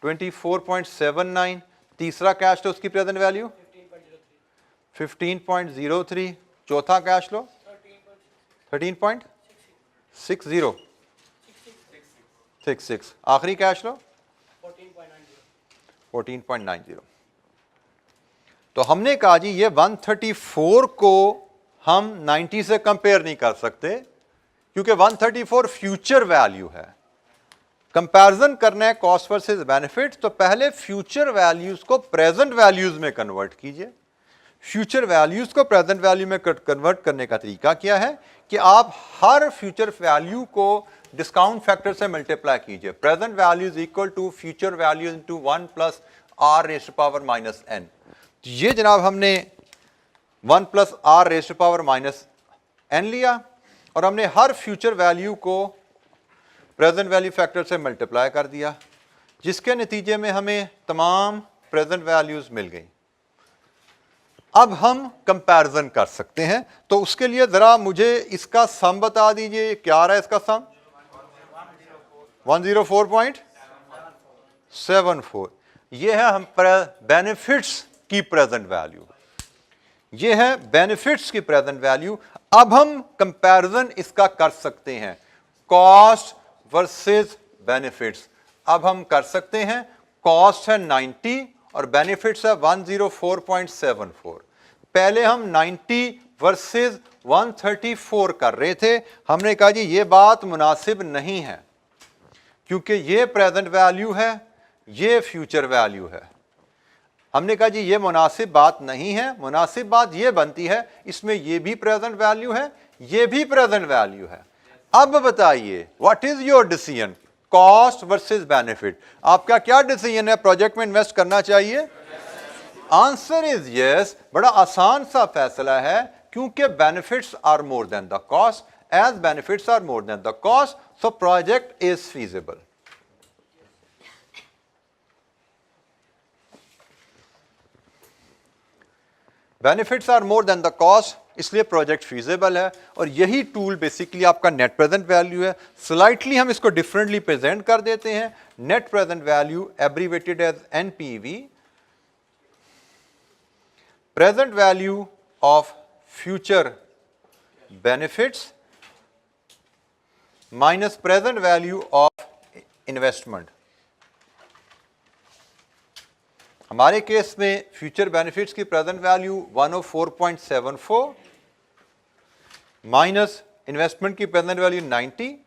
24.79। तीसरा कैश फ्लो, उसकी प्रेजेंट वैल्यू 15.03। चौथा कैश फ्लो 13.66। आखिरी कैश फ्लो 14.90। तो हमने कहा जी ये 134 को हम 90 से कंपेयर नहीं कर सकते, क्योंकि 134 फ्यूचर वैल्यू है। कंपैरिजन करना है कॉस्ट वर्सेस बेनिफिट, तो पहले फ्यूचर वैल्यूज को प्रेजेंट वैल्यूज में कन्वर्ट कीजिए। फ्यूचर वैल्यूज को प्रेजेंट वैल्यू में कन्वर्ट करने का तरीका क्या है कि आप हर फ्यूचर वैल्यू को डिस्काउंट फैक्टर से मल्टीप्लाई कीजिए। Present value is equal to future value into 1 + r⁻⁻n। तो ये जनाब हमने 1 + r⁻⁻n लिया, और हमने हर फ्यूचर वैल्यू को प्रेजेंट वैल्यू फैक्टर से मल्टीप्लाई कर दिया, जिसके नतीजे में हमें तमाम प्रेजेंट वैल्यूज मिल गई। अब हम कंपैरिजन कर सकते हैं, तो उसके लिए जरा मुझे इसका सम बता दीजिए। क्या आ रहा है इसका सम? 104.74। ये है हम बेनिफिट्स की प्रेजेंट वैल्यू, ये है बेनिफिट्स की प्रेजेंट वैल्यू। अब हम कंपैरिजन इसका कर सकते हैं, कॉस्ट वर्सेस बेनिफिट्स। अब हम कर सकते हैं, कॉस्ट है 90 और बेनिफिट्स है 104.74। पहले हम 90 वर्सेस 134 कर रहे थे, हमने कहा जी ये बात मुनासिब नहीं है क्योंकि ये प्रेजेंट वैल्यू है, ये फ्यूचर वैल्यू है। हमने कहा जी ये मुनासिब बात नहीं है, मुनासिब बात ये बनती है इसमें ये भी प्रेजेंट वैल्यू है, ये भी प्रेजेंट वैल्यू है। अब बताइए what is your decision, cost versus benefit. आपका क्या डिसीजन है, प्रोजेक्ट में इन्वेस्ट करना चाहिए? Answer is yes. बड़ा आसान सा फैसला है क्योंकि benefits are more than the cost, as benefits are more than the cost, so project is feasible. Benefits are more than the cost, इसलिए प्रोजेक्ट फीजिबल है। और यही टूल बेसिकली आपका नेट प्रेजेंट वैल्यू है। स्लाइटली हम इसको differently present कर देते हैं। Net present value abbreviated as NPV, present value of future benefits minus present value of investment. हमारे केस में फ्यूचर बेनिफिट्स की प्रेजेंट वैल्यू 104.74 माइनस इन्वेस्टमेंट की present value 90,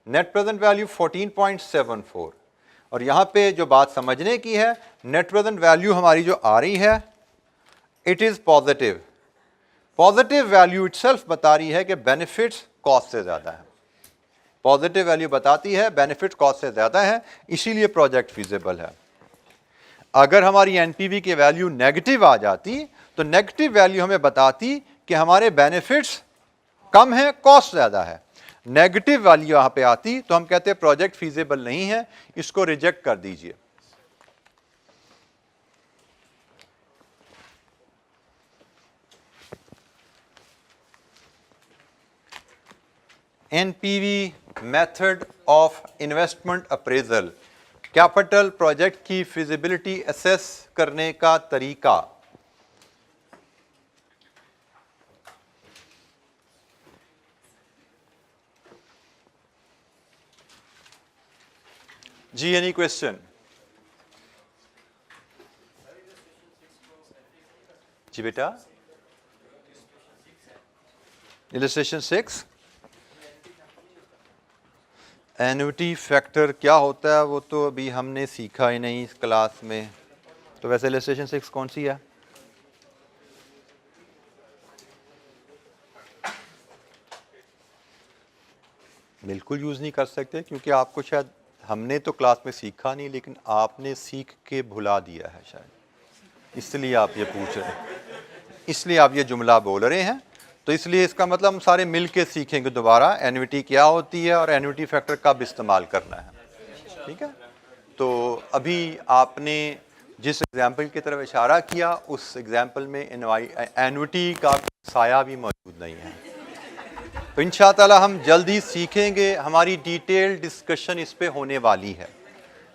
net present value 14.74। और यहां पे जो बात समझने की है, नेट प्रेजेंट वैल्यू हमारी जो आ रही है it is positive. Positive value itself बता रही है कि बेनिफिट्स कॉस्ट से ज्यादा है। पॉजिटिव वैल्यू बताती है बेनिफिट कॉस्ट से ज्यादा है, इसीलिए प्रोजेक्ट फीजिबल है। अगर हमारी एनपीवी की वैल्यू नेगेटिव आ जाती तो नेगेटिव वैल्यू हमें बताती कि हमारे बेनिफिट्स कम है, कॉस्ट ज्यादा है। नेगेटिव वैल्यू यहां पे आती तो हम कहते हैं प्रोजेक्ट फीजिबल नहीं है, इसको रिजेक्ट कर दीजिए। NPV method of investment appraisal, capital project की फिजिबिलिटी असेस करने का तरीका। जी एनी क्वेश्चन? जी बेटा, इलस्ट्रेशन 6 एन्युटी फैक्टर क्या होता है वो तो अभी हमने सीखा ही नहीं इस क्लास में। तो वैसे इलस्ट्रेशन 6 कौन सी है? बिल्कुल यूज़ नहीं कर सकते क्योंकि आपको शायद हमने तो क्लास में सीखा नहीं, लेकिन आपने सीख के भुला दिया है शायद, इसलिए आप ये पूछ रहे हैं, इसलिए आप ये जुमला बोल रहे हैं। तो इसलिए इसका मतलब हम सारे मिल के सीखेंगे दोबारा एन्युटी क्या होती है और एन्युटी फैक्टर कब इस्तेमाल करना है। ठीक है, तो अभी आपने जिस एग्जाम्पल की तरफ इशारा किया उस एग्जाम्पल में एन्युटी का साया भी मौजूद नहीं है। तो इंशाअल्लाह हम जल्दी सीखेंगे, हमारी डिटेल डिस्कशन इस पे होने वाली है।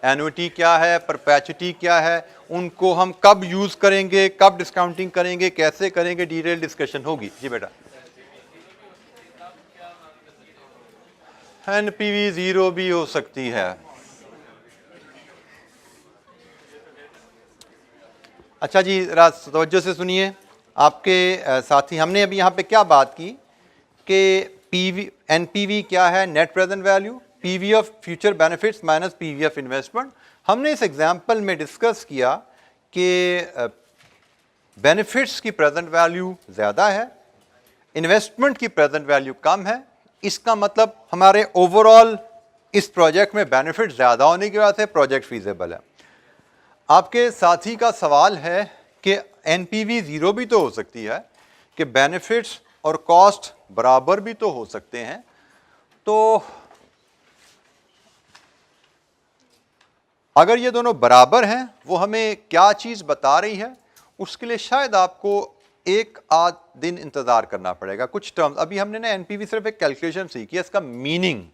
एन्युटी क्या है, परपेचुटी क्या है, उनको हम कब यूज़ करेंगे, कब डिस्काउंटिंग करेंगे, कैसे करेंगे, डिटेल डिस्कशन होगी। जी बेटा, एनपीवी 0 भी हो सकती है। अच्छा जी, जरा तवज्जो से सुनिए आपके साथी, हमने अभी यहाँ पे क्या बात की कि पीवी एनपीवी क्या है, net present value, PV of future benefits minus PV of investment. हमने इस एग्जाम्पल में डिस्कस किया कि बेनिफिट्स की प्रेजेंट वैल्यू ज़्यादा है, इन्वेस्टमेंट की प्रेजेंट वैल्यू कम है। इसका मतलब हमारे ओवरऑल इस प्रोजेक्ट में बेनिफिट ज़्यादा होने की वजह से प्रोजेक्ट फीजिबल है। आपके साथी का सवाल है कि एनपीवी 0 भी तो हो सकती है, कि बेनिफिट्स और कॉस्ट बराबर भी तो हो सकते हैं। तो अगर ये दोनों बराबर हैं, वो हमें क्या चीज़ बता रही है, उसके लिए शायद आपको एक आध दिन इंतज़ार करना पड़ेगा। कुछ टर्म्स अभी हमने ना एनपीवी सिर्फ एक कैलकुलेशन सीखी है, इसका मीनिंग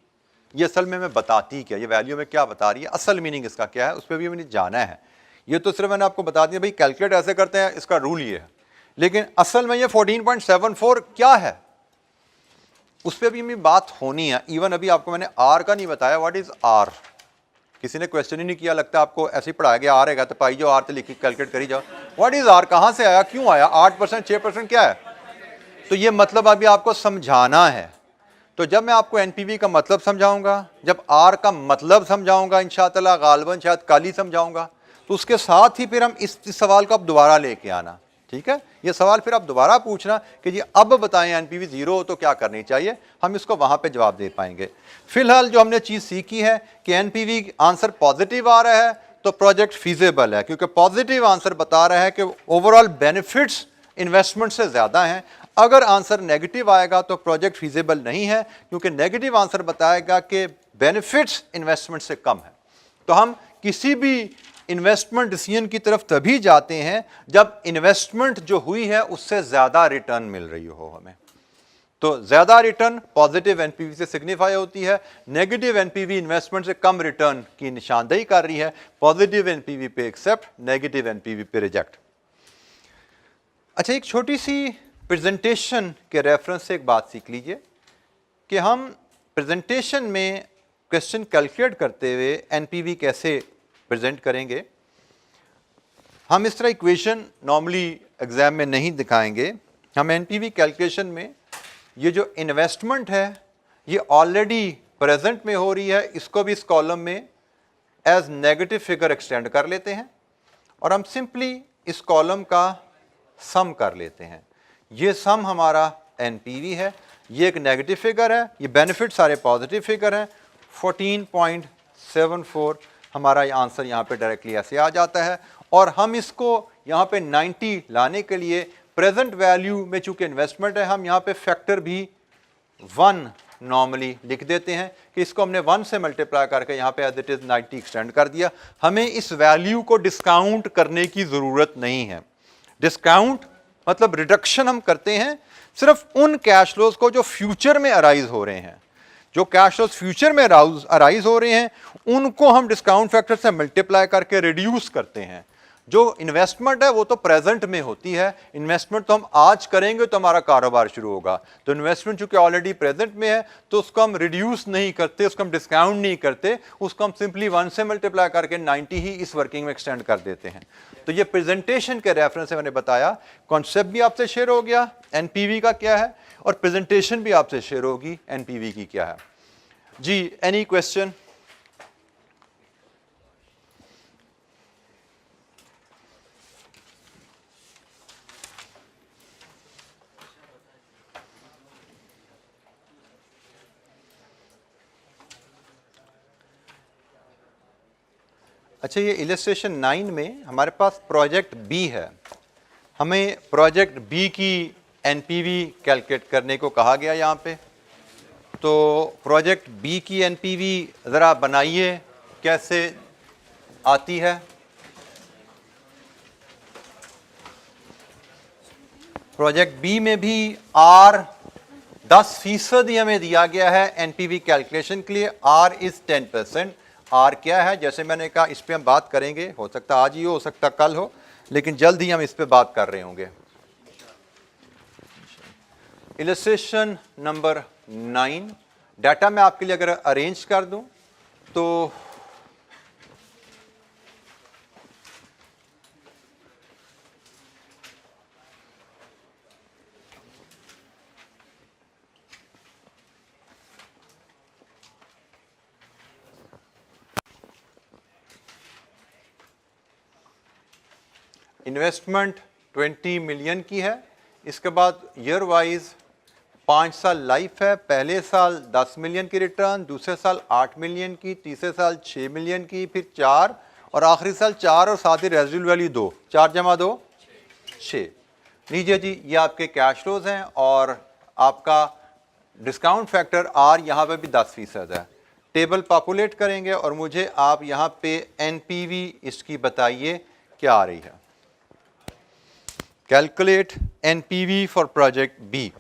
ये असल में मैं बताती क्या, ये वैल्यू में क्या बता रही है, असल मीनिंग इसका क्या है, उस पर भी मैंने जाना है। ये तो सिर्फ मैंने आपको बता दिया भाई कैलकुलेट ऐसे करते हैं, इसका रूल ये है, लेकिन असल में ये 14.74 क्या है उस पर भी मेरी बात होनी है। इवन अभी आपको मैंने आर का नहीं बताया, व्हाट इज आर, किसी ने क्वेश्चन ही नहीं किया, लगता है आपको ऐसे ही पढ़ाया गया आर है तो पाई जो आर तो लिखी कैलकुलेट करी जाओ। व्हाट इज आर, कहां से आया, क्यों आया, 8% 6% क्या है, तो ये मतलब अभी आपको समझाना है। तो जब मैं आपको एनपीवी का मतलब समझाऊंगा, जब आर का मतलब समझाऊंगा, इंशाअल्लाह गालिबन शायद कल ही समझाऊंगा, तो उसके साथ ही फिर हम इस सवाल को आप दोबारा लेके आना, ठीक है। ये सवाल फिर आप दोबारा पूछना कि जी अब बताएं एनपीवी 0 हो तो क्या करनी चाहिए, हम इसको वहां पे जवाब दे पाएंगे। फिलहाल जो हमने चीज सीखी है कि एनपीवी आंसर पॉजिटिव आ रहा है तो प्रोजेक्ट फीजेबल है, क्योंकि पॉजिटिव आंसर बता रहा है कि ओवरऑल बेनिफिट्स इन्वेस्टमेंट से ज्यादा हैं। अगर आंसर नेगेटिव आएगा तो प्रोजेक्ट फीजेबल नहीं है, क्योंकि नेगेटिव आंसर बताएगा कि बेनिफिट्स इन्वेस्टमेंट से कम है। तो हम किसी भी इन्वेस्टमेंट डिसीजन की तरफ तभी जाते हैं जब इन्वेस्टमेंट जो हुई है उससे ज्यादा रिटर्न मिल रही हो हमें। तो ज्यादा रिटर्न पॉजिटिव एनपीवी से सिग्निफाई होती है, नेगेटिव एनपीवी इन्वेस्टमेंट से कम रिटर्न की निशानदेही कर रही है। पॉजिटिव एनपीवी पे एक्सेप्ट, नेगेटिव एनपीवी पे रिजेक्ट। अच्छा, एक छोटी सी प्रेजेंटेशन के रेफरेंस से एक बात सीख लीजिए कि हम प्रेजेंटेशन में क्वेश्चन कैलकुलेट करते हुए एनपीवी कैसे प्रेजेंट करेंगे। हम इस तरह इक्वेशन नॉर्मली एग्जाम में नहीं दिखाएंगे। हम एनपीवी कैलकुलेशन में ये जो इन्वेस्टमेंट है ये ऑलरेडी प्रेजेंट में हो रही है, इसको भी इस कॉलम में एज नेगेटिव फिगर एक्सटेंड कर लेते हैं और हम सिंपली इस कॉलम का सम कर लेते हैं। ये सम हमारा एनपीवी है, ये एक नेगेटिव फिगर है, ये बेनिफिट सारे पॉजिटिव फिगर हैं। 14.74 हमारा ये आंसर यहाँ पे डायरेक्टली ऐसे आ जाता है। और हम इसको यहाँ पे 90 लाने के लिए प्रेजेंट वैल्यू में चूंकि इन्वेस्टमेंट है, हम यहाँ पे फैक्टर भी 1 नॉर्मली लिख देते हैं कि इसको हमने 1 से मल्टीप्लाई करके यहाँ पे एज इट इज 90 एक्सटेंड कर दिया। हमें इस वैल्यू को डिस्काउंट करने की जरूरत नहीं है। डिस्काउंट मतलब रिडक्शन हम करते हैं सिर्फ उन कैश फ्लोज को जो फ्यूचर में अराइज हो रहे हैं। जो कैश फ्लोज फ्यूचर में अराइज हो रहे हैं उनको हम डिस्काउंट फैक्टर से मल्टीप्लाई करके रिड्यूस करते हैं। जो इन्वेस्टमेंट है वो तो प्रेजेंट में होती है, इन्वेस्टमेंट तो हम आज करेंगे तो हमारा कारोबार शुरू होगा। तो इन्वेस्टमेंट चूंकि ऑलरेडी प्रेजेंट में है तो उसको हम रिड्यूस नहीं करते, उसको हम डिस्काउंट नहीं करते, उसको हम सिंपली 1 से मल्टीप्लाई करके 90 ही इस वर्किंग में एक्सटेंड कर देते हैं। तो ये प्रेजेंटेशन के रेफरेंस से मैंने बताया, कॉन्सेप्ट भी आपसे शेयर हो गया एनपीवी का क्या है और प्रेजेंटेशन भी आपसे शेयर होगी एनपीवी की क्या है। जी, एनी क्वेश्चन? अच्छा, ये इलस्ट्रेशन 9 में हमारे पास प्रोजेक्ट बी है। हमें प्रोजेक्ट बी की एनपीवी कैलकुलेट करने को कहा गया यहाँ पे। तो प्रोजेक्ट बी की एनपीवी ज़रा बनाइए, कैसे आती है। प्रोजेक्ट बी में भी आर 10% ही हमें दिया गया है एनपीवी कैलकुलेशन के लिए। Are is 10%। आर क्या है, जैसे मैंने कहा इस पे हम बात करेंगे, हो सकता आज ही हो सकता कल हो, लेकिन जल्द ही हम इस पे बात कर रहे होंगे। इलस्ट्रेशन नंबर 9, डाटा मैं आपके लिए अगर अरेंज कर दूं तो इन्वेस्टमेंट 20 मिलियन की है। इसके बाद ईयर वाइज 5 साल लाइफ है। पहले साल 10 मिलियन की रिटर्न, दूसरे साल 8 मिलियन की, तीसरे साल 6 मिलियन की, फिर 4 और आखिरी साल 4 और साथ ही रेजिडुअल वैल्यू 2। 4 जमा 2 6। लीजिए जी, ये आपके कैश फ्लोज हैं और आपका डिस्काउंट फैक्टर आर यहाँ पे भी 10% है। टेबल पॉपुलेट करेंगे और मुझे आप यहाँ पे एनपीवी इसकी बताइए क्या आ रही है। Calculate NPV for project B.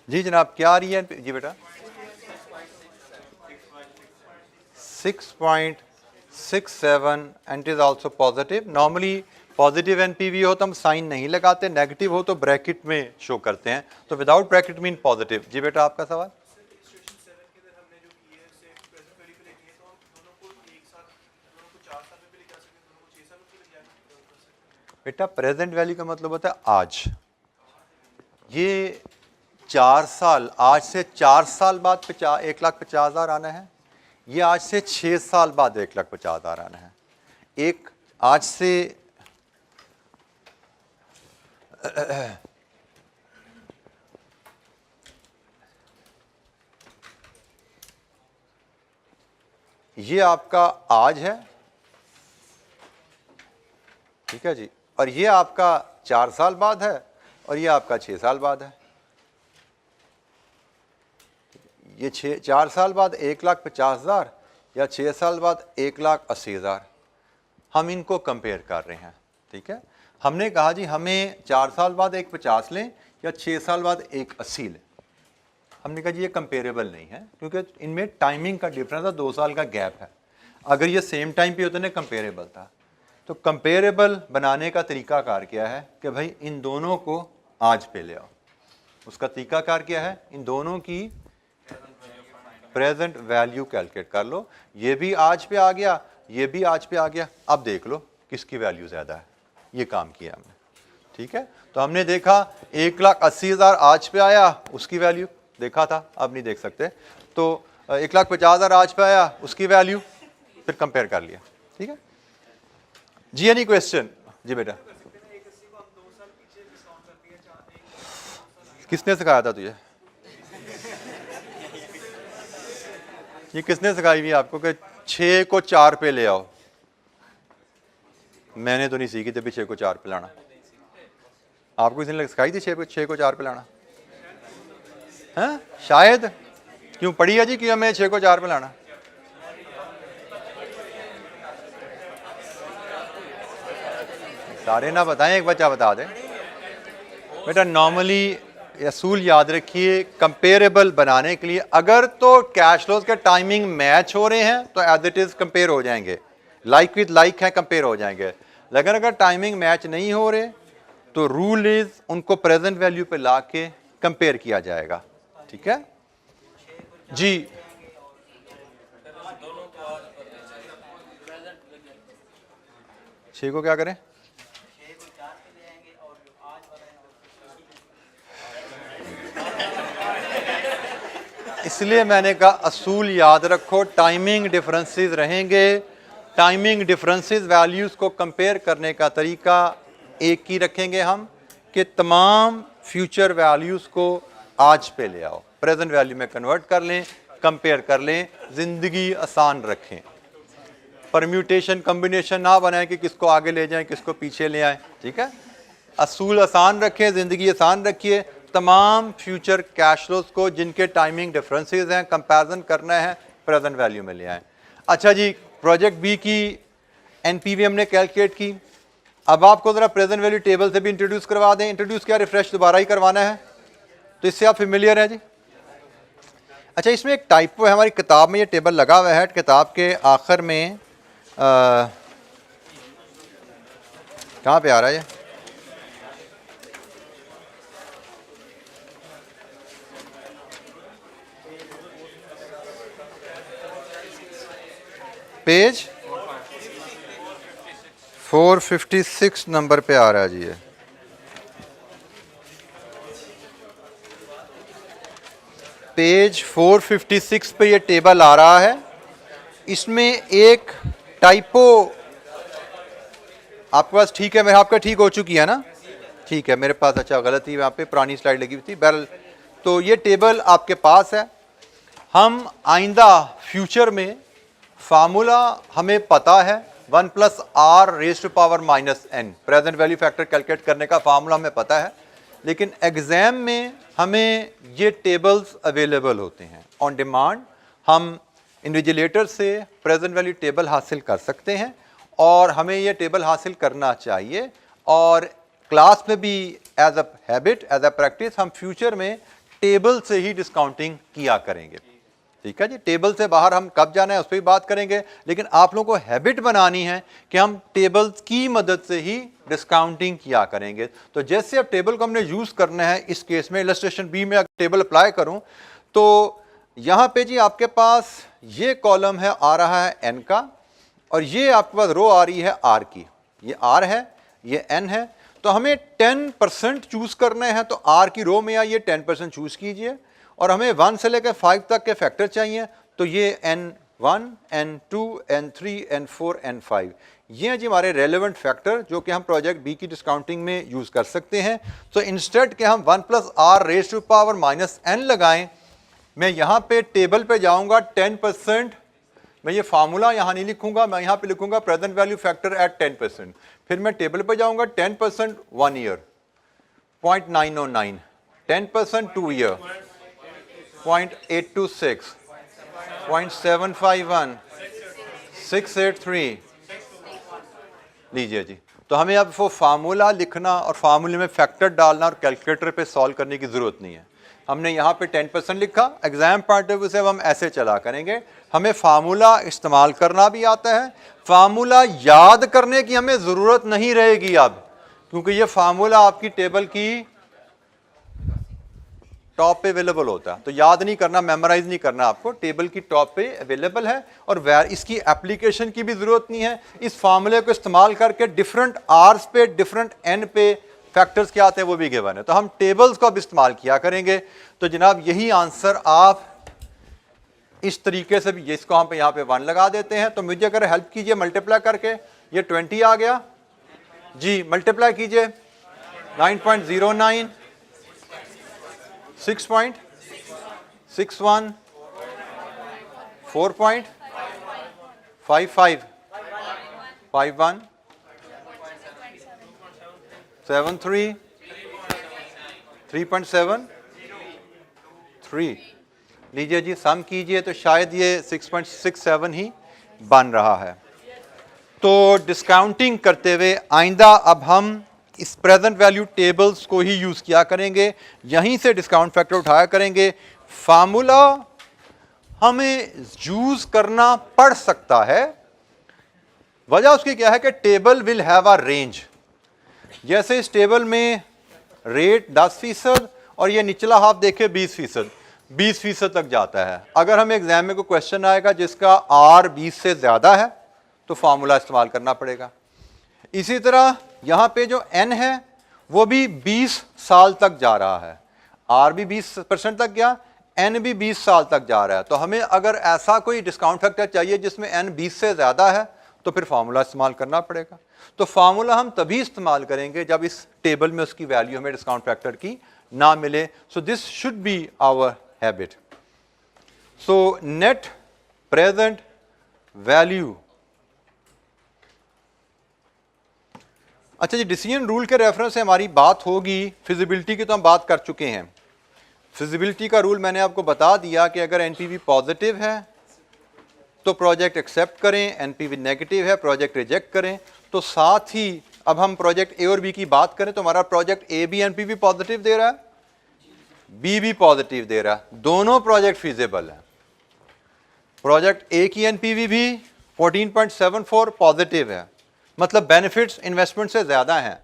जी जनाब क्या आ रही है जी बेटा? 6.67 and is also positive. Normally positive NPV हो तो हम साइन नहीं लगाते, नेगेटिव हो तो ब्रैकेट में शो करते हैं, तो विदाउट ब्रैकेट मीन पॉजिटिव। जी बेटा आपका सवाल? बेटा प्रेजेंट वैल्यू का मतलब होता है आज। ये 4 साल, आज से 4 साल बाद 1,50,000 आना है। ये आज से 6 साल बाद 1,50,000 आना है। एक आज से ये आपका आज है, ठीक है जी, और ये आपका 4 साल बाद है, और ये आपका 6 साल बाद है। ये 4 साल बाद 1,50,000 या 6 साल बाद 1,80,000, हम इनको कंपेयर कर रहे हैं। ठीक है, हमने कहा जी हमें 4 साल बाद 1,50 लें या 6 साल बाद 1,80 लें। हमने कहा जी ये कंपेरेबल नहीं है, क्योंकि इनमें टाइमिंग का डिफरेंस है, 2 साल का गैप है। अगर ये सेम टाइम पे होते ना कंपेरेबल था। तो कंपेरेबल बनाने का तरीकाकार क्या है कि भाई इन दोनों को आज पे ले आओ। उसका तरीकाकार क्या है? इन दोनों की प्रेजेंट वैल्यू कैलकुलेट कर लो। ये भी आज पे आ गया, ये भी आज पे आ गया। अब देख लो किसकी वैल्यू ज़्यादा है। ये काम किया हमने। ठीक है, तो हमने देखा 1,80,000 आज पे आया, उसकी वैल्यू देखा था, अब नहीं देख सकते। तो 1,50,000 आज पे आया, उसकी वैल्यू फिर कंपेयर कर लिया। ठीक है जी, एनी क्वेश्चन? जी बेटा किसने सिखाया था तुझे? ये किसने सिखाई हुई आपको कि 6 को 4 पे ले आओ? मैंने तो नहीं सीखी थी 6 को 4 पे लाना। आपको किसी ने सिखाई थी 6 को 4 पे लाना? हैं शायद। क्यों पढ़ी है जी कि हमें 6 को 4 पे लाना? सारे ना बताएं, एक बच्चा बता दे। बेटा नॉर्मली असूल याद रखिए, कंपेरेबल बनाने के लिए अगर तो कैश फ्लोज के टाइमिंग मैच हो रहे हैं तो एज इट इज कंपेयर हो जाएंगे, लाइक विद लाइक है कंपेयर हो जाएंगे। लेकिन अगर टाइमिंग मैच नहीं हो रहे तो रूल इज उनको प्रेजेंट वैल्यू पे ला के कंपेयर किया जाएगा। ठीक है जी, छह को क्या करें? इसलिए मैंने कहा असूल याद रखो, टाइमिंग डिफरेंसेस रहेंगे। टाइमिंग डिफरेंसेस वैल्यूज़ को कंपेयर करने का तरीका एक ही रखेंगे हम कि तमाम फ्यूचर वैल्यूज़ को आज पे ले आओ, प्रेजेंट वैल्यू में कन्वर्ट कर लें, कंपेयर कर लें, ज़िंदगी आसान रखें। परम्यूटेशन कम्बिनेशन ना बनाएं कि किसको आगे ले जाएं किसको पीछे ले आएं। ठीक है, असूल आसान रखें, ज़िंदगी आसान रखिए। तमाम फ्यूचर कैश फ्लोज को जिनके टाइमिंग डिफरेंसेस हैं कंपैरिजन करना है, प्रेजेंट वैल्यू में ले आएं। अच्छा जी, प्रोजेक्ट बी की एनपीवी हमने कैलकुलेट की। अब आपको ज़रा प्रेजेंट वैल्यू टेबल से भी इंट्रोड्यूस करवा दें। इंट्रोड्यूस क्या, रिफ्रेश दोबारा ही करवाना है, तो इससे आप फेमिलियर हैं जी। अच्छा, इसमें एक टाइपो है, हमारी किताब में ये टेबल लगा हुआ है, किताब के आखिर में कहाँ पे आ रहा है ये? पेज 456 नंबर पे आ रहा है जी। ये पेज 456 पे ये टेबल आ रहा है। इसमें एक टाइपो आपके पास, ठीक है, मेरे आपका ठीक हो चुकी है ना? ठीक है, मेरे पास अच्छा गलत थी, वहाँ पे पुरानी स्लाइड लगी हुई थी। बहरहाल तो ये टेबल आपके पास है। हम आइंदा फ्यूचर में फार्मूला हमें पता है 1 + r⁻⁻n, present value factor calculate करने का फार्मूला हमें पता है, लेकिन एग्जाम में हमें ये टेबल्स अवेलेबल होते हैं ऑन डिमांड। हम इन्विजिलेटर से प्रेजेंट वैल्यू टेबल हासिल कर सकते हैं और हमें ये टेबल हासिल करना चाहिए। और क्लास में भी as a habit, as a practice, हम फ्यूचर में टेबल से ही डिस्काउंटिंग किया करेंगे। ठीक है जी, टेबल से बाहर हम कब जाना है उस पर भी बात करेंगे, लेकिन आप लोगों को हैबिट बनानी है कि हम टेबल की मदद से ही डिस्काउंटिंग किया करेंगे। तो जैसे अब टेबल को हमने यूज करना है, इस केस में इलस्ट्रेशन बी में अगर टेबल अप्लाई करूं तो यहां पे जी आपके पास ये कॉलम है आ रहा है एन का, और ये आपके पास रो आ रही है आर की। ये आर है, ये एन है, तो हमें 10% चूज करना है, तो आर की रो में आइए 10% चूज कीजिए, और हमें 1 से लेकर 5 तक के फैक्टर चाहिए, तो ये N1, N2, N3, N4, N5 ये हैं जी हमारे रेलेवेंट फैक्टर जो कि हम प्रोजेक्ट बी की डिस्काउंटिंग में यूज कर सकते हैं। तो इंस्टेड के हम 1 + r raise to power -n लगाएं, मैं यहाँ पे टेबल पे जाऊंगा 10%, मैं ये फार्मूला यहाँ नहीं लिखूंगा, मैं यहाँ पे लिखूंगा प्रेजेंट वैल्यू फैक्टर एट 10%। फिर मैं टेबल पे जाऊंगा 10% 1 ईयर 0.909, 10% 2 ईयर 0.826, 0.751, 683। लीजिए जी, तो हमें अब वो फार्मूला लिखना और फार्मूले में फैक्टर डालना और कैलकुलेटर पे सॉल्व करने की जरूरत नहीं है। हमने यहाँ पे 10% लिखा, एग्जाम पॉइंट ऑफ व्यू से हम ऐसे चला करेंगे। हमें फार्मूला इस्तेमाल करना भी आता है, फार्मूला याद करने की हमें जरूरत नहीं रहेगी अब, क्योंकि ये फार्मूला आपकी टेबल की टॉप पे अवेलेबल होता है। तो याद नहीं करना, मेमोराइज नहीं करना, आपको टेबल की टॉप पे अवेलेबल है, और इसकी एप्लीकेशन की भी जरूरत नहीं है। इस फार्मूले को इस्तेमाल करके डिफरेंट आर्स पे, डिफरेंट एन पे फैक्टर्स क्या आते हैं वो भी गिवन है, तो हम टेबल्स को अब इस्तेमाल किया करेंगे। तो जनाब यही आंसर आप इस तरीके से भी, इसको हम यहाँ पे 1 लगा देते हैं। तो मुझे अगर हेल्प कीजिए मल्टीप्लाई करके, ये 20 आ गया जी, मल्टीप्लाई कीजिए 9.09, 6.61, 4.55, 51, 73, 3.73। लीजिए जी, सम कीजिए तो शायद ये 6.67 ही बन रहा है। तो डिस्काउंटिंग करते हुए आइंदा अब हम इस प्रेजेंट वैल्यू टेबल्स को ही यूज किया करेंगे, यहीं से डिस्काउंट फैक्टर उठाया करेंगे। फार्मूला हमें यूज करना पड़ सकता है, वजह उसकी क्या है कि table will have a range. जैसे इस टेबल में रेट 10% और ये निचला हाफ देखे 20%, 20% तक जाता है। अगर हमें एग्जाम में कोई क्वेश्चन आएगा जिसका R 20 से ज्यादा है तो फार्मूला इस्तेमाल करना पड़ेगा। इसी तरह यहाँ पे जो N है वो भी 20 साल तक जा रहा है, R भी 20% तक गया, N भी 20 साल तक जा रहा है। तो हमें अगर ऐसा कोई डिस्काउंट फैक्टर चाहिए जिसमें N 20 से ज्यादा है तो फिर फार्मूला इस्तेमाल करना पड़ेगा। तो फार्मूला हम तभी इस्तेमाल करेंगे जब इस टेबल में उसकी वैल्यू हमें डिस्काउंट फैक्टर की ना मिले। So this should be our habit. So net present value. अच्छा जी, डिसीजन रूल के रेफरेंस से हमारी बात होगी। फिजिबिलिटी की तो हम बात कर चुके हैं। फिजिबिलिटी का रूल मैंने आपको बता दिया कि अगर एनपीवी पॉजिटिव है तो प्रोजेक्ट एक्सेप्ट करें, एनपीवी नेगेटिव है प्रोजेक्ट रिजेक्ट करें। तो साथ ही अब हम प्रोजेक्ट ए और बी की बात करें तो हमारा प्रोजेक्ट ए भी एनपीवी पॉजिटिव दे रहा है, बी भी पॉजिटिव दे रहा है, दोनों प्रोजेक्ट फीजिबल है। प्रोजेक्ट ए की एनपीवी भी 14.74 पॉजिटिव है, मतलब बेनिफिट्स इन्वेस्टमेंट से ज्यादा हैं।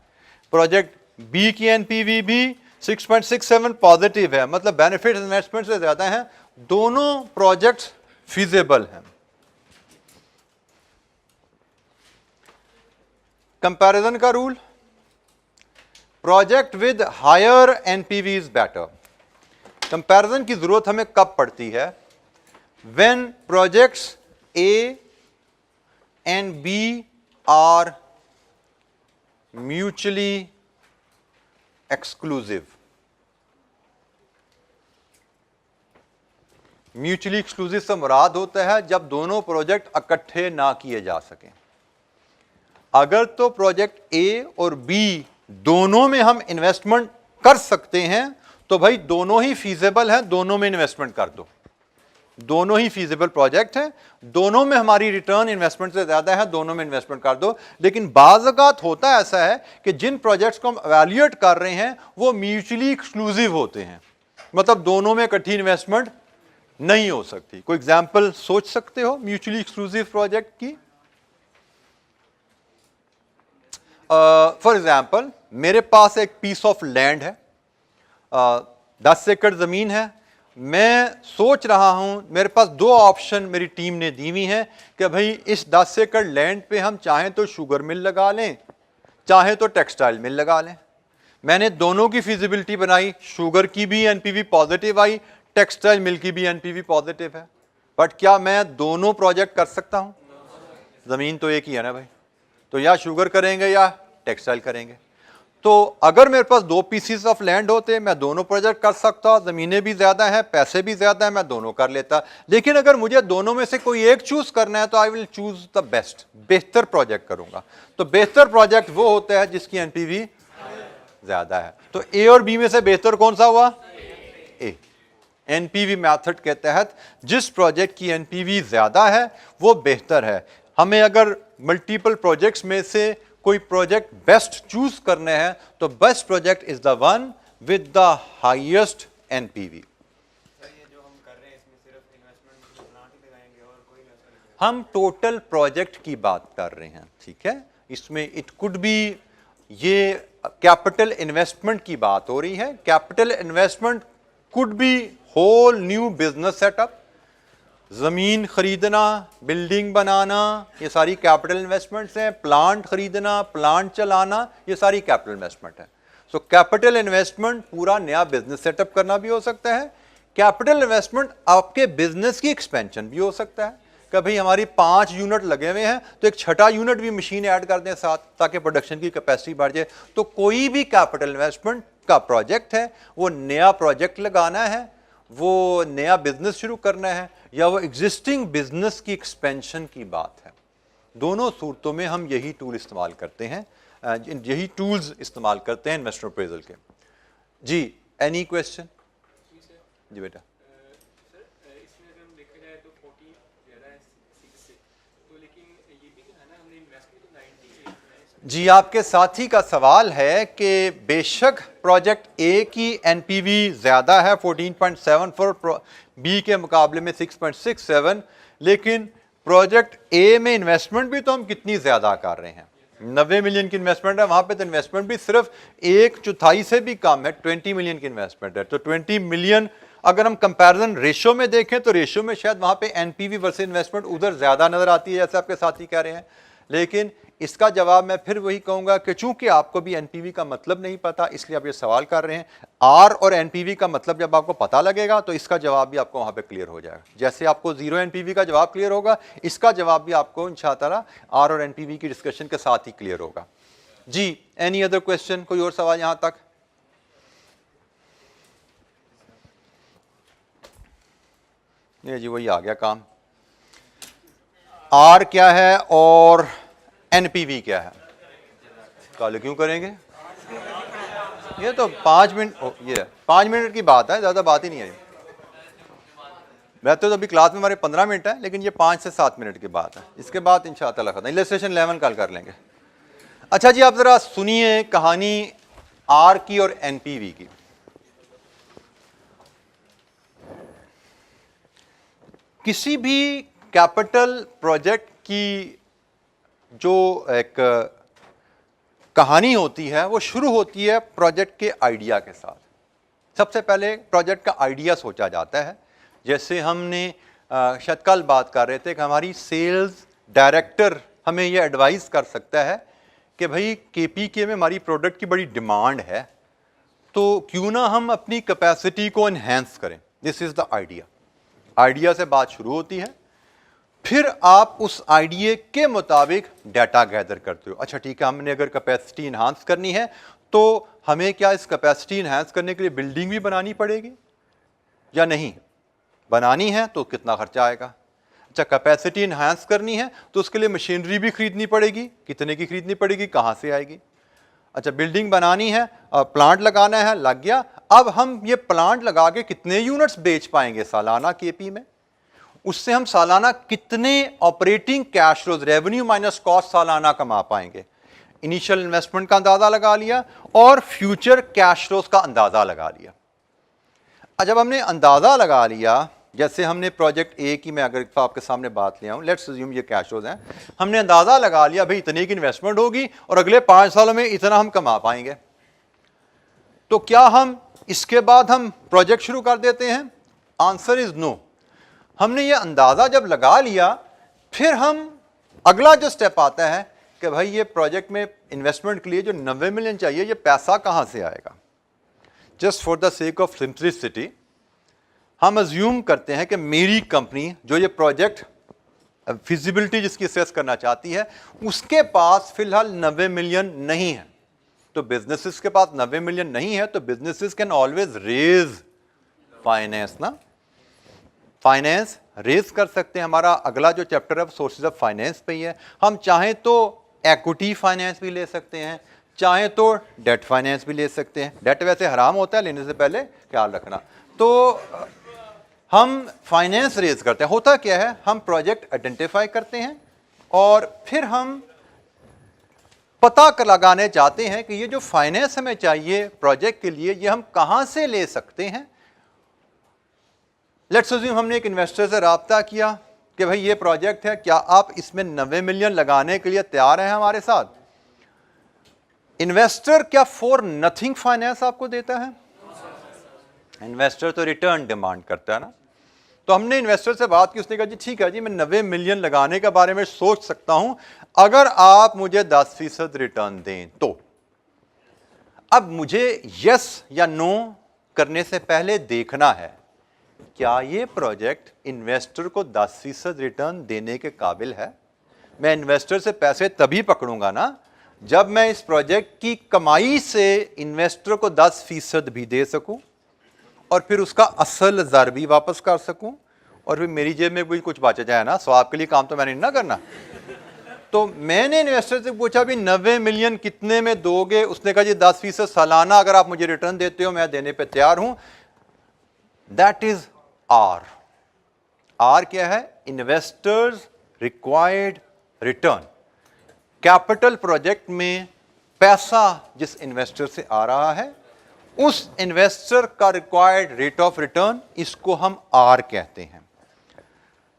प्रोजेक्ट बी की एनपीवी भी 6.67 पॉजिटिव है, मतलब बेनिफिट्स इन्वेस्टमेंट से ज्यादा हैं। दोनों प्रोजेक्ट्स फीजिबल हैं। कंपैरिजन का rule, project with higher NPV is better. Comparison की जरूरत हमें कब पड़ती है? When projects A and B are mutually exclusive. Mutually exclusive से मुराद होता है जब दोनों प्रोजेक्ट इकट्ठे ना किए जा सकें। अगर तो प्रोजेक्ट ए और बी दोनों में हम इन्वेस्टमेंट कर सकते हैं तो भाई दोनों ही फीजिबल हैं, दोनों में इन्वेस्टमेंट कर दो। दोनों ही फीजिबल प्रोजेक्ट हैं, दोनों में हमारी रिटर्न इन्वेस्टमेंट से ज्यादा है, दोनों में इन्वेस्टमेंट कर दो। लेकिन बाज़ औक़ात होता ऐसा है कि जिन प्रोजेक्ट्स को हम एवेल्युएट कर रहे हैं वो म्यूचुअली एक्सक्लूसिव होते हैं, मतलब दोनों में इकट्ठी इन्वेस्टमेंट नहीं हो सकती। कोई एग्जाम्पल सोच सकते हो म्यूचुअली एक्सक्लूसिव प्रोजेक्ट की? फॉर एग्जाम्पल मेरे पास एक पीस ऑफ लैंड है, 10 एकड़ जमीन है। मैं सोच रहा हूं, मेरे पास दो ऑप्शन मेरी टीम ने दी हुई हैं कि भाई इस 10 एकड़ लैंड पे हम चाहें तो शुगर मिल लगा लें, चाहे तो टेक्सटाइल मिल लगा लें। मैंने दोनों की फिजिबिलिटी बनाई, शुगर की भी एनपीवी पॉजिटिव आई, टेक्सटाइल मिल की भी एनपीवी पॉजिटिव है। बट क्या मैं दोनों प्रोजेक्ट कर सकता हूं? जमीन तो एक ही है ना भाई, तो या शुगर करेंगे या टेक्सटाइल करेंगे। तो अगर मेरे पास दो पीसीस ऑफ लैंड होते, मैं दोनों प्रोजेक्ट कर सकता, जमीनें भी ज्यादा हैं, पैसे भी ज्यादा हैं, मैं दोनों कर लेता। लेकिन अगर मुझे दोनों में से कोई एक चूज करना है तो I will choose the best, बेहतर प्रोजेक्ट करूंगा। तो बेहतर प्रोजेक्ट वो होता है जिसकी एनपीवी ज्यादा है। तो ए और बी में से बेहतर कौन सा हुआ? ए। एनपीवी मेथड के तहत जिस प्रोजेक्ट की एनपीवी ज्यादा है वो बेहतर है। हमें अगर मल्टीपल प्रोजेक्ट्स में से कोई प्रोजेक्ट बेस्ट चूज करने हैं तो best project is the one with the highest NPV. हम टोटल प्रोजेक्ट की बात कर रहे हैं, ठीक है। इसमें इट कुड बी, ये कैपिटल इन्वेस्टमेंट की बात हो रही है। Capital investment could be whole new business setup, जमीन खरीदना, बिल्डिंग बनाना, ये सारी कैपिटल इन्वेस्टमेंट्स हैं। प्लांट खरीदना, प्लांट चलाना, ये सारी कैपिटल इन्वेस्टमेंट है। सो कैपिटल इन्वेस्टमेंट पूरा नया बिजनेस सेटअप करना भी हो सकता है। कैपिटल इन्वेस्टमेंट आपके बिजनेस की एक्सपेंशन भी हो सकता है कि भाई हमारी 5 यूनिट लगे हुए हैं तो एक छठा यूनिट भी मशीन ऐड कर दें साथ, ताकि प्रोडक्शन की कैपेसिटी बढ़ जाए। तो कोई भी कैपिटल इन्वेस्टमेंट का प्रोजेक्ट है, वो नया प्रोजेक्ट लगाना है, वो नया बिजनेस शुरू करना है, या वो एग्जिस्टिंग बिजनेस की एक्सपेंशन की बात है। दोनों सूरतों में हम यही टूल इस्तेमाल करते हैं, यही टूल्स इस्तेमाल करते हैं इन्वेस्टर अप्रेजल के। जी, एनी क्वेश्चन? जी बेटा। जी, आपके साथी का सवाल है कि बेशक प्रोजेक्ट ए की एनपीवी ज्यादा है 14.74, बी के मुकाबले में 6.67, लेकिन प्रोजेक्ट ए में इन्वेस्टमेंट भी तो हम कितनी ज्यादा कर रहे हैं, 90 मिलियन की इन्वेस्टमेंट है, वहां पे तो इन्वेस्टमेंट भी सिर्फ 1/4 से भी कम है, 20 मिलियन की इन्वेस्टमेंट है। तो 20 मिलियन अगर हम कंपैरिजन रेशियो में देखें तो रेशियो में शायद वहां पे एनपीवी वर्सेस इन्वेस्टमेंट उधर ज्यादा नजर आती है, जैसे आपके साथी कह रहे हैं। लेकिन इसका जवाब मैं फिर वही कहूंगा कि चूंकि आपको भी एनपीवी का मतलब नहीं पता, इसलिए आप ये सवाल कर रहे हैं। आर और एनपीवी का मतलब जब आपको पता लगेगा तो इसका जवाब भी आपको वहां पे क्लियर हो जाएगा। जैसे आपको 0 एनपीवी का जवाब क्लियर होगा, इसका जवाब भी आपको इंशाअल्लाह आर और एनपीवी की डिस्कशन के साथ ही क्लियर होगा। जी, एनी अदर क्वेश्चन? कोई और सवाल यहां तक? ये जी वही आ गया काम। आर क्या है और एनपीवी क्या है? काले क्यों करेंगे? ये तो 5 मिनट, ये 5 मिनट की बात है, ज्यादा बात ही नहीं है। वैसे तो अभी क्लास में हमारे 15 मिनट है, लेकिन ये 5 से 7 मिनट की बात है। इसके बाद इंशाअल्लाह खत्म। इलस्ट्रेशन 11 कल कर लेंगे। अच्छा जी, आप जरा सुनिए कहानी आर की और एनपीवी की। किसी भी कैपिटल प्रोजेक्ट की जो एक कहानी होती है वो शुरू होती है प्रोजेक्ट के आइडिया के साथ। सबसे पहले प्रोजेक्ट का आइडिया सोचा जाता है। जैसे हमने शायद कल बात कर रहे थे कि हमारी सेल्स डायरेक्टर हमें ये एडवाइस कर सकता है कि भाई केपीके में हमारी प्रोडक्ट की बड़ी डिमांड है, तो क्यों ना हम अपनी कैपेसिटी को एनहेंस करें। This is the idea. Idea से बात शुरू होती है, फिर आप उस आइडिया के मुताबिक डाटा गैदर करते हो। अच्छा ठीक है, हमने अगर कैपेसिटी इन्हांस करनी है तो हमें क्या इस कैपेसिटी इन्हांस करने के लिए बिल्डिंग भी बनानी पड़ेगी या नहीं? बनानी है तो कितना खर्चा आएगा? अच्छा, कैपेसिटी इन्हांस करनी है तो उसके लिए मशीनरी भी खरीदनी पड़ेगी, कितने की खरीदनी पड़ेगी, कहाँ से आएगी? अच्छा, बिल्डिंग बनानी है, प्लांट लगाना है, लग गया। अब हम ये प्लांट लगा के कितने यूनिट्स बेच पाएंगे सालाना केपी में, उससे हम सालाना कितने operating cash flows, revenue minus cost सालाना कमा पाएंगे। इनिशियल इन्वेस्टमेंट का अंदाजा लगा लिया और फ्यूचर कैश फ्लोज का अंदाजा लगा लिया। जब हमने अंदाज़ा लगा लिया, जैसे हमने प्रोजेक्ट ए की मैं अगर आपके सामने बात ले आऊँ, लेट्स अज्यूम ये कैश फ्लोज हैं, हमने अंदाज़ा लगा लिया भाई इतने की इन्वेस्टमेंट होगी और अगले 5 सालों में इतना हम कमा पाएंगे, तो क्या हम इसके बाद हम प्रोजेक्ट शुरू कर देते हैं? Answer is no. हमने ये अंदाज़ा जब लगा लिया, फिर हम अगला जो स्टेप आता है कि भाई ये प्रोजेक्ट में इन्वेस्टमेंट के लिए जो 90 मिलियन चाहिए, ये पैसा कहाँ से आएगा? Just for the sake of simplicity हम अज्यूम करते हैं कि मेरी कंपनी जो ये प्रोजेक्ट फिजिबिलिटी जिसकी असेस करना चाहती है, उसके पास फिलहाल 90 मिलियन नहीं है। तो बिजनेसेस के पास 90 मिलियन नहीं है, तो businesses can always raise finance ना, फाइनेंस रेज कर सकते हैं। हमारा अगला जो चैप्टर है सोर्सेज ऑफ फाइनेंस पे ही है। हम चाहें तो इक्विटी फाइनेंस भी ले सकते हैं, चाहे तो डेट फाइनेंस भी ले सकते हैं। डेट वैसे हराम होता है, लेने से पहले ख्याल रखना। तो हम फाइनेंस रेज करते हैं। होता क्या है, हम प्रोजेक्ट आइडेंटिफाई करते हैं और फिर हम पता कर लगाने चाहते हैं कि ये जो फाइनेंस हमें चाहिए प्रोजेक्ट के लिए, ये हम कहां से ले सकते हैं। लेट्स अज्यूम हमने एक इन्वेस्टर से राब्ता किया कि भाई ये प्रोजेक्ट है, क्या आप इसमें 90 मिलियन लगाने के लिए तैयार हैं हमारे साथ? इन्वेस्टर क्या फॉर नथिंग फाइनेंस आपको देता है? इन्वेस्टर तो रिटर्न डिमांड करता है ना। तो हमने इन्वेस्टर से बात की, उसने कहा जी ठीक है जी, मैं 90 मिलियन लगाने के बारे में सोच सकता हूं अगर आप मुझे 10% रिटर्न दें तो। अब मुझे यस या नो करने से पहले देखना है क्या ये प्रोजेक्ट इन्वेस्टर को 10% रिटर्न देने के काबिल है। मैं इन्वेस्टर से पैसे तभी पकड़ूंगा ना जब मैं इस प्रोजेक्ट की कमाई से इन्वेस्टर को 10% भी दे सकूं और फिर उसका असल ज़र भी वापस कर सकूं और फिर मेरी जेब में भी कुछ बच जाए ना। स्वाब के लिए काम तो मैंने ना करना। तो मैंने इन्वेस्टर से पूछा भी 90 मिलियन कितने में दोगे? उसने कहा जी 10% सालाना अगर आप मुझे रिटर्न देते हो मैं देने पे तैयार हूं। That is are. आर क्या है? Investors required return. Capital project में पैसा जिस इन्वेस्टर से आ रहा है उस इन्वेस्टर का रिक्वायर्ड रेट ऑफ रिटर्न, इसको हम आर कहते हैं।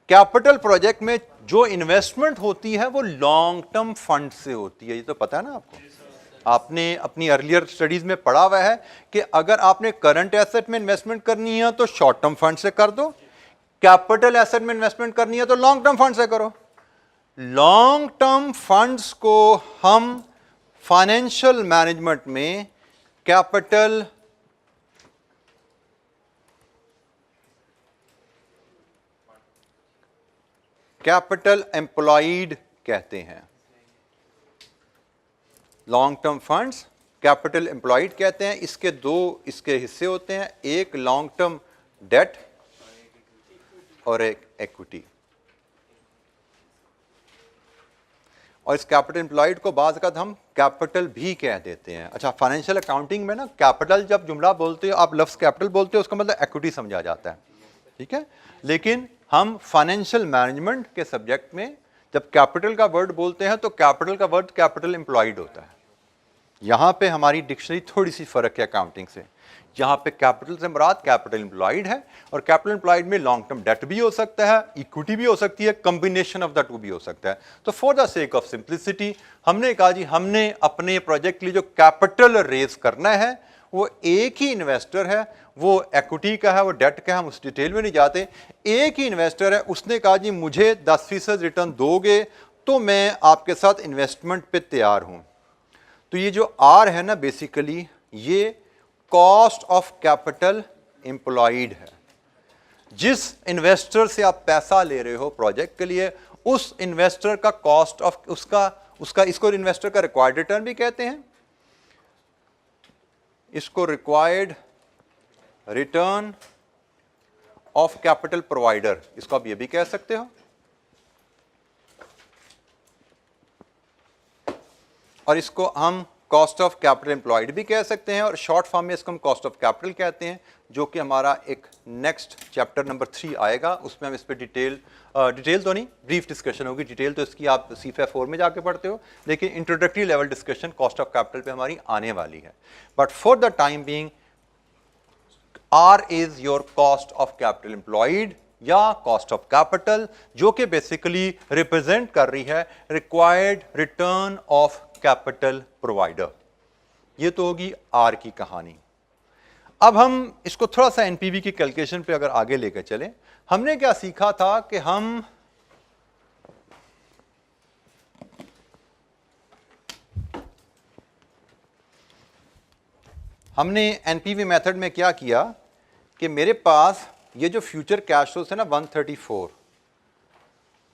कैपिटल प्रोजेक्ट में जो इन्वेस्टमेंट होती है वो लॉन्ग टर्म फंड से होती है, ये तो पता है ना आपको। आपने अपनी अर्लियर स्टडीज में पढ़ा हुआ है कि अगर आपने करंट एसेट में इन्वेस्टमेंट करनी है तो शॉर्ट टर्म फंड से कर दो, कैपिटल एसेट में इन्वेस्टमेंट करनी है तो लॉन्ग टर्म फंड से करो। लॉन्ग टर्म फंड्स को हम फाइनेंशियल मैनेजमेंट में कैपिटल एम्प्लॉयड कहते हैं। Long term funds capital employed कहते हैं। इसके दो इसके हिस्से होते हैं, एक लॉन्ग टर्म डेट और एक इक्विटी। और इस कैपिटल एम्प्लॉयड को बाज़ वक़्त हम कैपिटल भी कह देते हैं। अच्छा, फाइनेंशियल अकाउंटिंग में ना कैपिटल जब जुमला बोलते हो, आप लफ्ज़ कैपिटल बोलते हो, उसका मतलब इक्विटी समझा जाता है, ठीक है। लेकिन हम फाइनेंशियल मैनेजमेंट के सब्जेक्ट में जब कैपिटल का वर्ड बोलते हैं तो कैपिटल का वर्ड कैपिटल एम्प्लॉयड होता है। यहाँ पे हमारी डिक्शनरी थोड़ी सी फ़र्क है अकाउंटिंग से। यहाँ पे कैपिटल से मुराद कैपिटल एम्प्लॉयड है और कैपिटल एम्प्लॉयड में लॉन्ग टर्म डेट भी हो सकता है, इक्विटी भी हो सकती है, कॉम्बिनेशन ऑफ द टू भी हो सकता है। तो for the sake of simplicity हमने कहा जी हमने अपने प्रोजेक्ट के लिए जो कैपिटल रेज करना है वो एक ही इन्वेस्टर है, वो इक्विटी का है, वो डेट का है, हम उस डिटेल में नहीं जाते। एक ही इन्वेस्टर है, उसने कहा जी मुझे 10% रिटर्न दोगे तो मैं आपके साथ इन्वेस्टमेंट पे तैयार हूँ। तो ये जो आर है ना, बेसिकली ये कॉस्ट ऑफ कैपिटल एम्प्लॉयड है। जिस इन्वेस्टर से आप पैसा ले रहे हो प्रोजेक्ट के लिए, उस इन्वेस्टर का कॉस्ट ऑफ उसका इसको इन्वेस्टर का रिक्वायर्ड रिटर्न भी कहते हैं, इसको required return of capital provider, इसको आप ये भी कह सकते हो। और इसको हम कॉस्ट ऑफ कैपिटल एम्प्लॉयड भी कह सकते हैं और शॉर्ट फॉर्म में इसको हम कॉस्ट ऑफ कैपिटल कहते हैं, जो कि हमारा एक नेक्स्ट चैप्टर नंबर 3 आएगा। उसमें हम इस पर डिटेल तो नहीं, ब्रीफ डिस्कशन होगी। डिटेल तो इसकी आप CFA 4 में जाके पढ़ते हो, लेकिन introductory level discussion cost of capital पे हमारी आने वाली है। But for the time being R is your cost of capital employed या कॉस्ट ऑफ कैपिटल, जो कि बेसिकली रिप्रेजेंट कर रही है required return of capital provider. ये तो होगी R की कहानी। अब हम इसको थोड़ा सा एनपीवी की कैलकुलेशन पे अगर आगे लेकर चलें, हमने क्या सीखा था कि हमने एनपीवी मेथड में क्या किया कि मेरे पास ये जो फ्यूचर कैश फ्लोस है ना 134,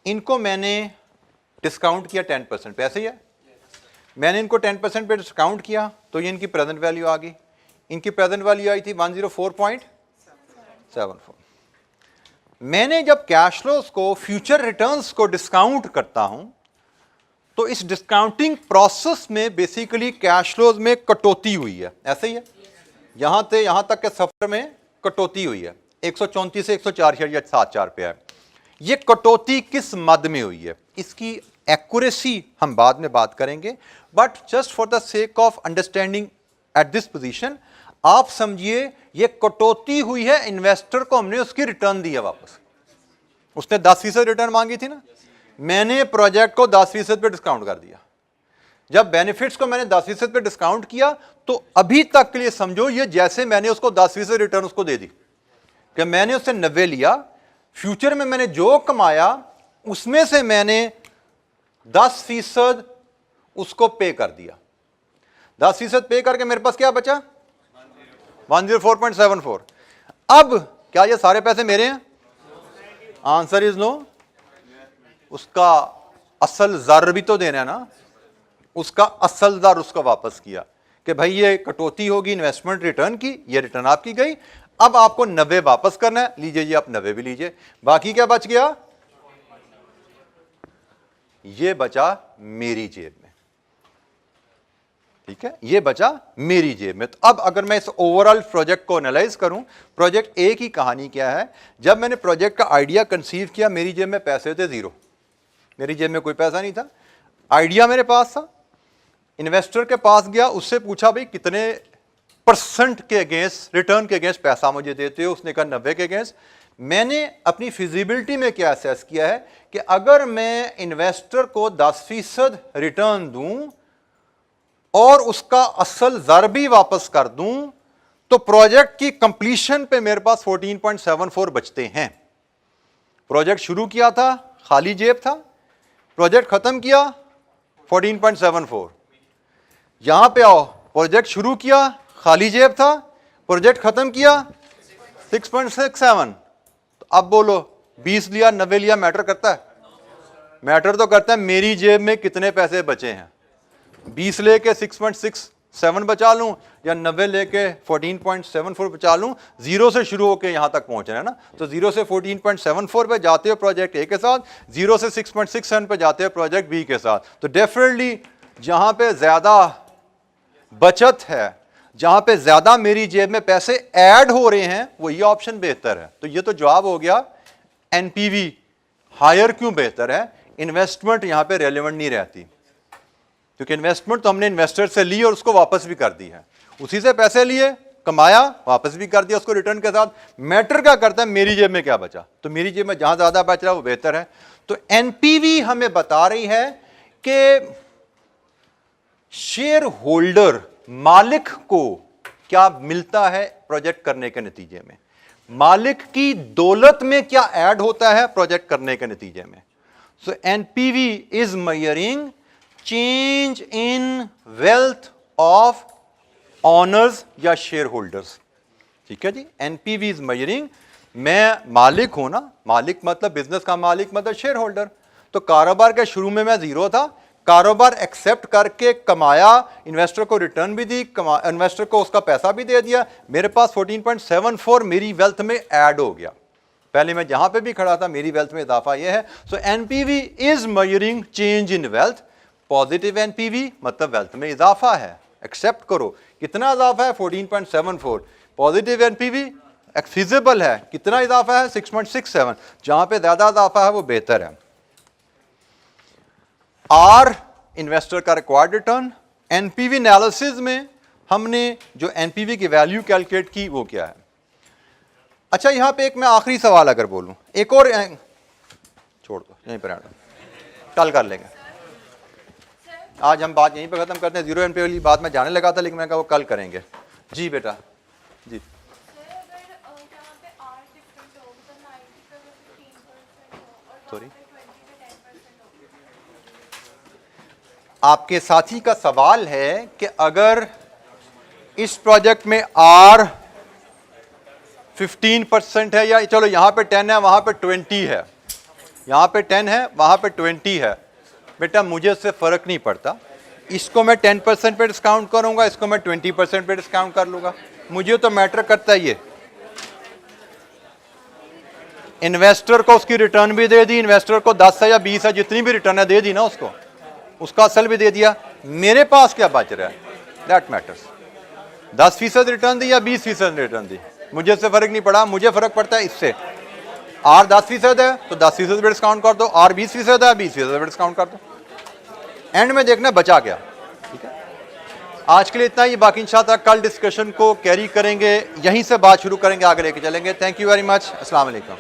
इनको मैंने डिस्काउंट किया 10%, पैसे ही है। मैंने इनको 10% पे डिस्काउंट किया तो ये इनकी प्रेजेंट वैल्यू आ गई। इनकी प्रेजेंट वैल्यू आई थी 104.74। मैंने जब कैश फ्लोस को फ्यूचर रिटर्न्स को डिस्काउंट करता हूं तो इस डिस्काउंटिंग प्रोसेस में बेसिकली कैश फ्लोज में कटौती हुई है, ऐसे ही है। यहां से यहां तक के सफर में कटौती हुई है, 134 से 104.74 पे है। ये कटौती किस मद में हुई है, इसकी एक्यूरेसी हम बाद में बात करेंगे, but just for the sake of understanding at this position आप समझिए ये कटौती हुई है इन्वेस्टर को, हमने उसकी रिटर्न दी है वापस। उसने 10% रिटर्न मांगी थी ना, मैंने प्रोजेक्ट को 10% पे डिस्काउंट कर दिया। जब बेनिफिट्स को मैंने 10% पे डिस्काउंट किया तो अभी तक के लिए समझो ये जैसे मैंने उसको 10% रिटर्न उसको दे दी कि मैंने उससे 90 लिया, फ्यूचर में मैंने जो कमाया उसमें से मैंने 10% उसको पे कर दिया। 10% पे करके मेरे पास क्या बचा 104.74। अब क्या ये सारे पैसे मेरे हैं? Answer is no. उसका असल ज़र भी तो देना है ना, उसका असल ज़र उसको वापस किया कि भाई ये कटौती होगी इन्वेस्टमेंट रिटर्न की, ये रिटर्न आपकी गई, अब आपको 90 वापस करना है, लीजिए जी आप 90 भी लीजिए। बाकी क्या बच गया? ये बचा मेरी जेब में, ठीक है, ये बचा मेरी जेब में। तो अब अगर मैं इस ओवरऑल प्रोजेक्ट को एनालाइज करूं, प्रोजेक्ट ए की कहानी क्या है? जब मैंने प्रोजेक्ट का आइडिया कंसीव किया मेरी जेब में पैसे थे 0, मेरी जेब में कोई पैसा नहीं था। आइडिया मेरे पास था, इन्वेस्टर के पास गया, उससे पूछा भाई कितने % के अगेंस्ट, रिटर्न के अगेंस्ट पैसा मुझे देते हो? उसने कहा 90 के अगेंस्ट। मैंने अपनी फिजिबिलिटी में क्या असेस किया है कि अगर मैं इन्वेस्टर को 10% रिटर्न दूं और उसका असल ज़र भी वापस कर दूं तो प्रोजेक्ट की कंप्लीशन पे मेरे पास 14.74 बचते हैं। प्रोजेक्ट शुरू किया था, खाली जेब था, प्रोजेक्ट खत्म किया 14.74। यहां पे आओ, प्रोजेक्ट शुरू किया, खाली जेब था, प्रोजेक्ट खत्म किया 6.67। तो अब बोलो 20 लिया 90 लिया मैटर करता है? मैटर तो करता है मेरी जेब में कितने पैसे बचे हैं। 20 लेके 6.67 बचा लूं या 90 लेके 14.74 बचा लूं, 0 से शुरू होकर यहां तक पहुंचना है ना। तो 0 से 14.74 पे जाते हो प्रोजेक्ट ए के साथ, 0 से 6.67 पे जाते हो प्रोजेक्ट बी के साथ। तो डेफिनेटली जहां पे ज्यादा बचत है, जहां पे ज्यादा मेरी जेब में पैसे ऐड हो रहे हैं, वही ऑप्शन बेहतर है। तो ये तो जवाब हो गया एनपीवी हायर क्यों बेहतर है। इन्वेस्टमेंट यहां पे रेलेवेंट नहीं रहती, क्योंकि इन्वेस्टमेंट तो हमने इन्वेस्टर से ली और उसको वापस भी कर दी है, उसी से पैसे लिए, कमाया, वापस भी कर दिया उसको रिटर्न के साथ। मैटर क्या करता है मेरी जेब में क्या बचा, तो मेरी जेब में जहां ज्यादा बच रहा है वो बेहतर है। तो एनपीवी हमें बता रही है कि शेयर होल्डर, मालिक को क्या मिलता है प्रोजेक्ट करने के नतीजे में, मालिक की दौलत में क्या ऐड होता है प्रोजेक्ट करने के नतीजे में। So NPV is measuring change in wealth of owners या शेयर होल्डर्स, ठीक है जी। एनपीवी इज मेजरिंग, मैं मालिक हूं ना, मालिक मतलब बिजनेस का मालिक मतलब शेयर होल्डर। तो कारोबार के शुरू में मैं 0 था, कारोबार एक्सेप्ट करके कमाया, इन्वेस्टर को रिटर्न भी दी, इन्वेस्टर को उसका पैसा भी दे दिया, मेरे पास 14.74 मेरी वेल्थ में ऐड हो गया। पहले मैं जहां पे भी खड़ा था मेरी वेल्थ में इजाफा यह है। So NPV is measuring change in wealth. Positive NPV मतलब वेल्थ में इजाफा है, एक्सेप्ट करो। कितना इजाफा है? 14.74। पॉजिटिव एनपीवी फिजिबल है, कितना इजाफा है? 6.67। जहां पे ज्यादा इजाफा है वो बेहतर है। आर इन्वेस्टर का रिक्वायर्ड रिटर्न। एनपीवी एनालिसिस में हमने जो एनपीवी की वैल्यू कैलकुलेट की वो क्या है? अच्छा, यहाँ पे एक मैं आखिरी सवाल अगर बोलूँ, एक और छोड़ दो, यहीं पर कल कर लेंगे। आज हम बात यहीं पे ख़त्म करते हैं। जीरो एन पे वाली बात मैं जाने लगा था, लेकिन मैंने कहा वो कल करेंगे। जी बेटा जी। सॉरी, आपके साथी का सवाल है कि अगर इस प्रोजेक्ट में आर 15% है, या चलो यहाँ पे 10 है वहाँ पे 20 है, यहाँ पे 10 है वहाँ पे 20 है, बेटा मुझे उससे फ़र्क नहीं पड़ता। इसको मैं 10% पे डिस्काउंट करूँगा, इसको मैं 20% पे डिस्काउंट कर लूँगा, मुझे तो मैटर करता ही है। इन्वेस्टर को उसकी रिटर्न भी दे दी, इन्वेस्टर को 10 है या 20 है, जितनी भी रिटर्न है दे दी ना उसको, उसका असल भी दे दिया। मेरे पास क्या बच रहा है, दैट मैटर्स। 10% रिटर्न दी या 20% रिटर्न दी, मुझे इससे फ़र्क नहीं पड़ा। मुझे फ़र्क पड़ता है इससे। आर 10% है तो 10% पे डिस्काउंट कर दो, आर 20% है 20% पे डिस्काउंट कर दो, एंड में देखना बचा क्या। ठीक है, आज के लिए इतना ही। बाकी इंशाअल्लाह कल डिस्कशन को कैरी करेंगे, यहीं से बात शुरू करेंगे, आगे लेके चलेंगे। Thank you very much. अस्सलाम वालेकुम।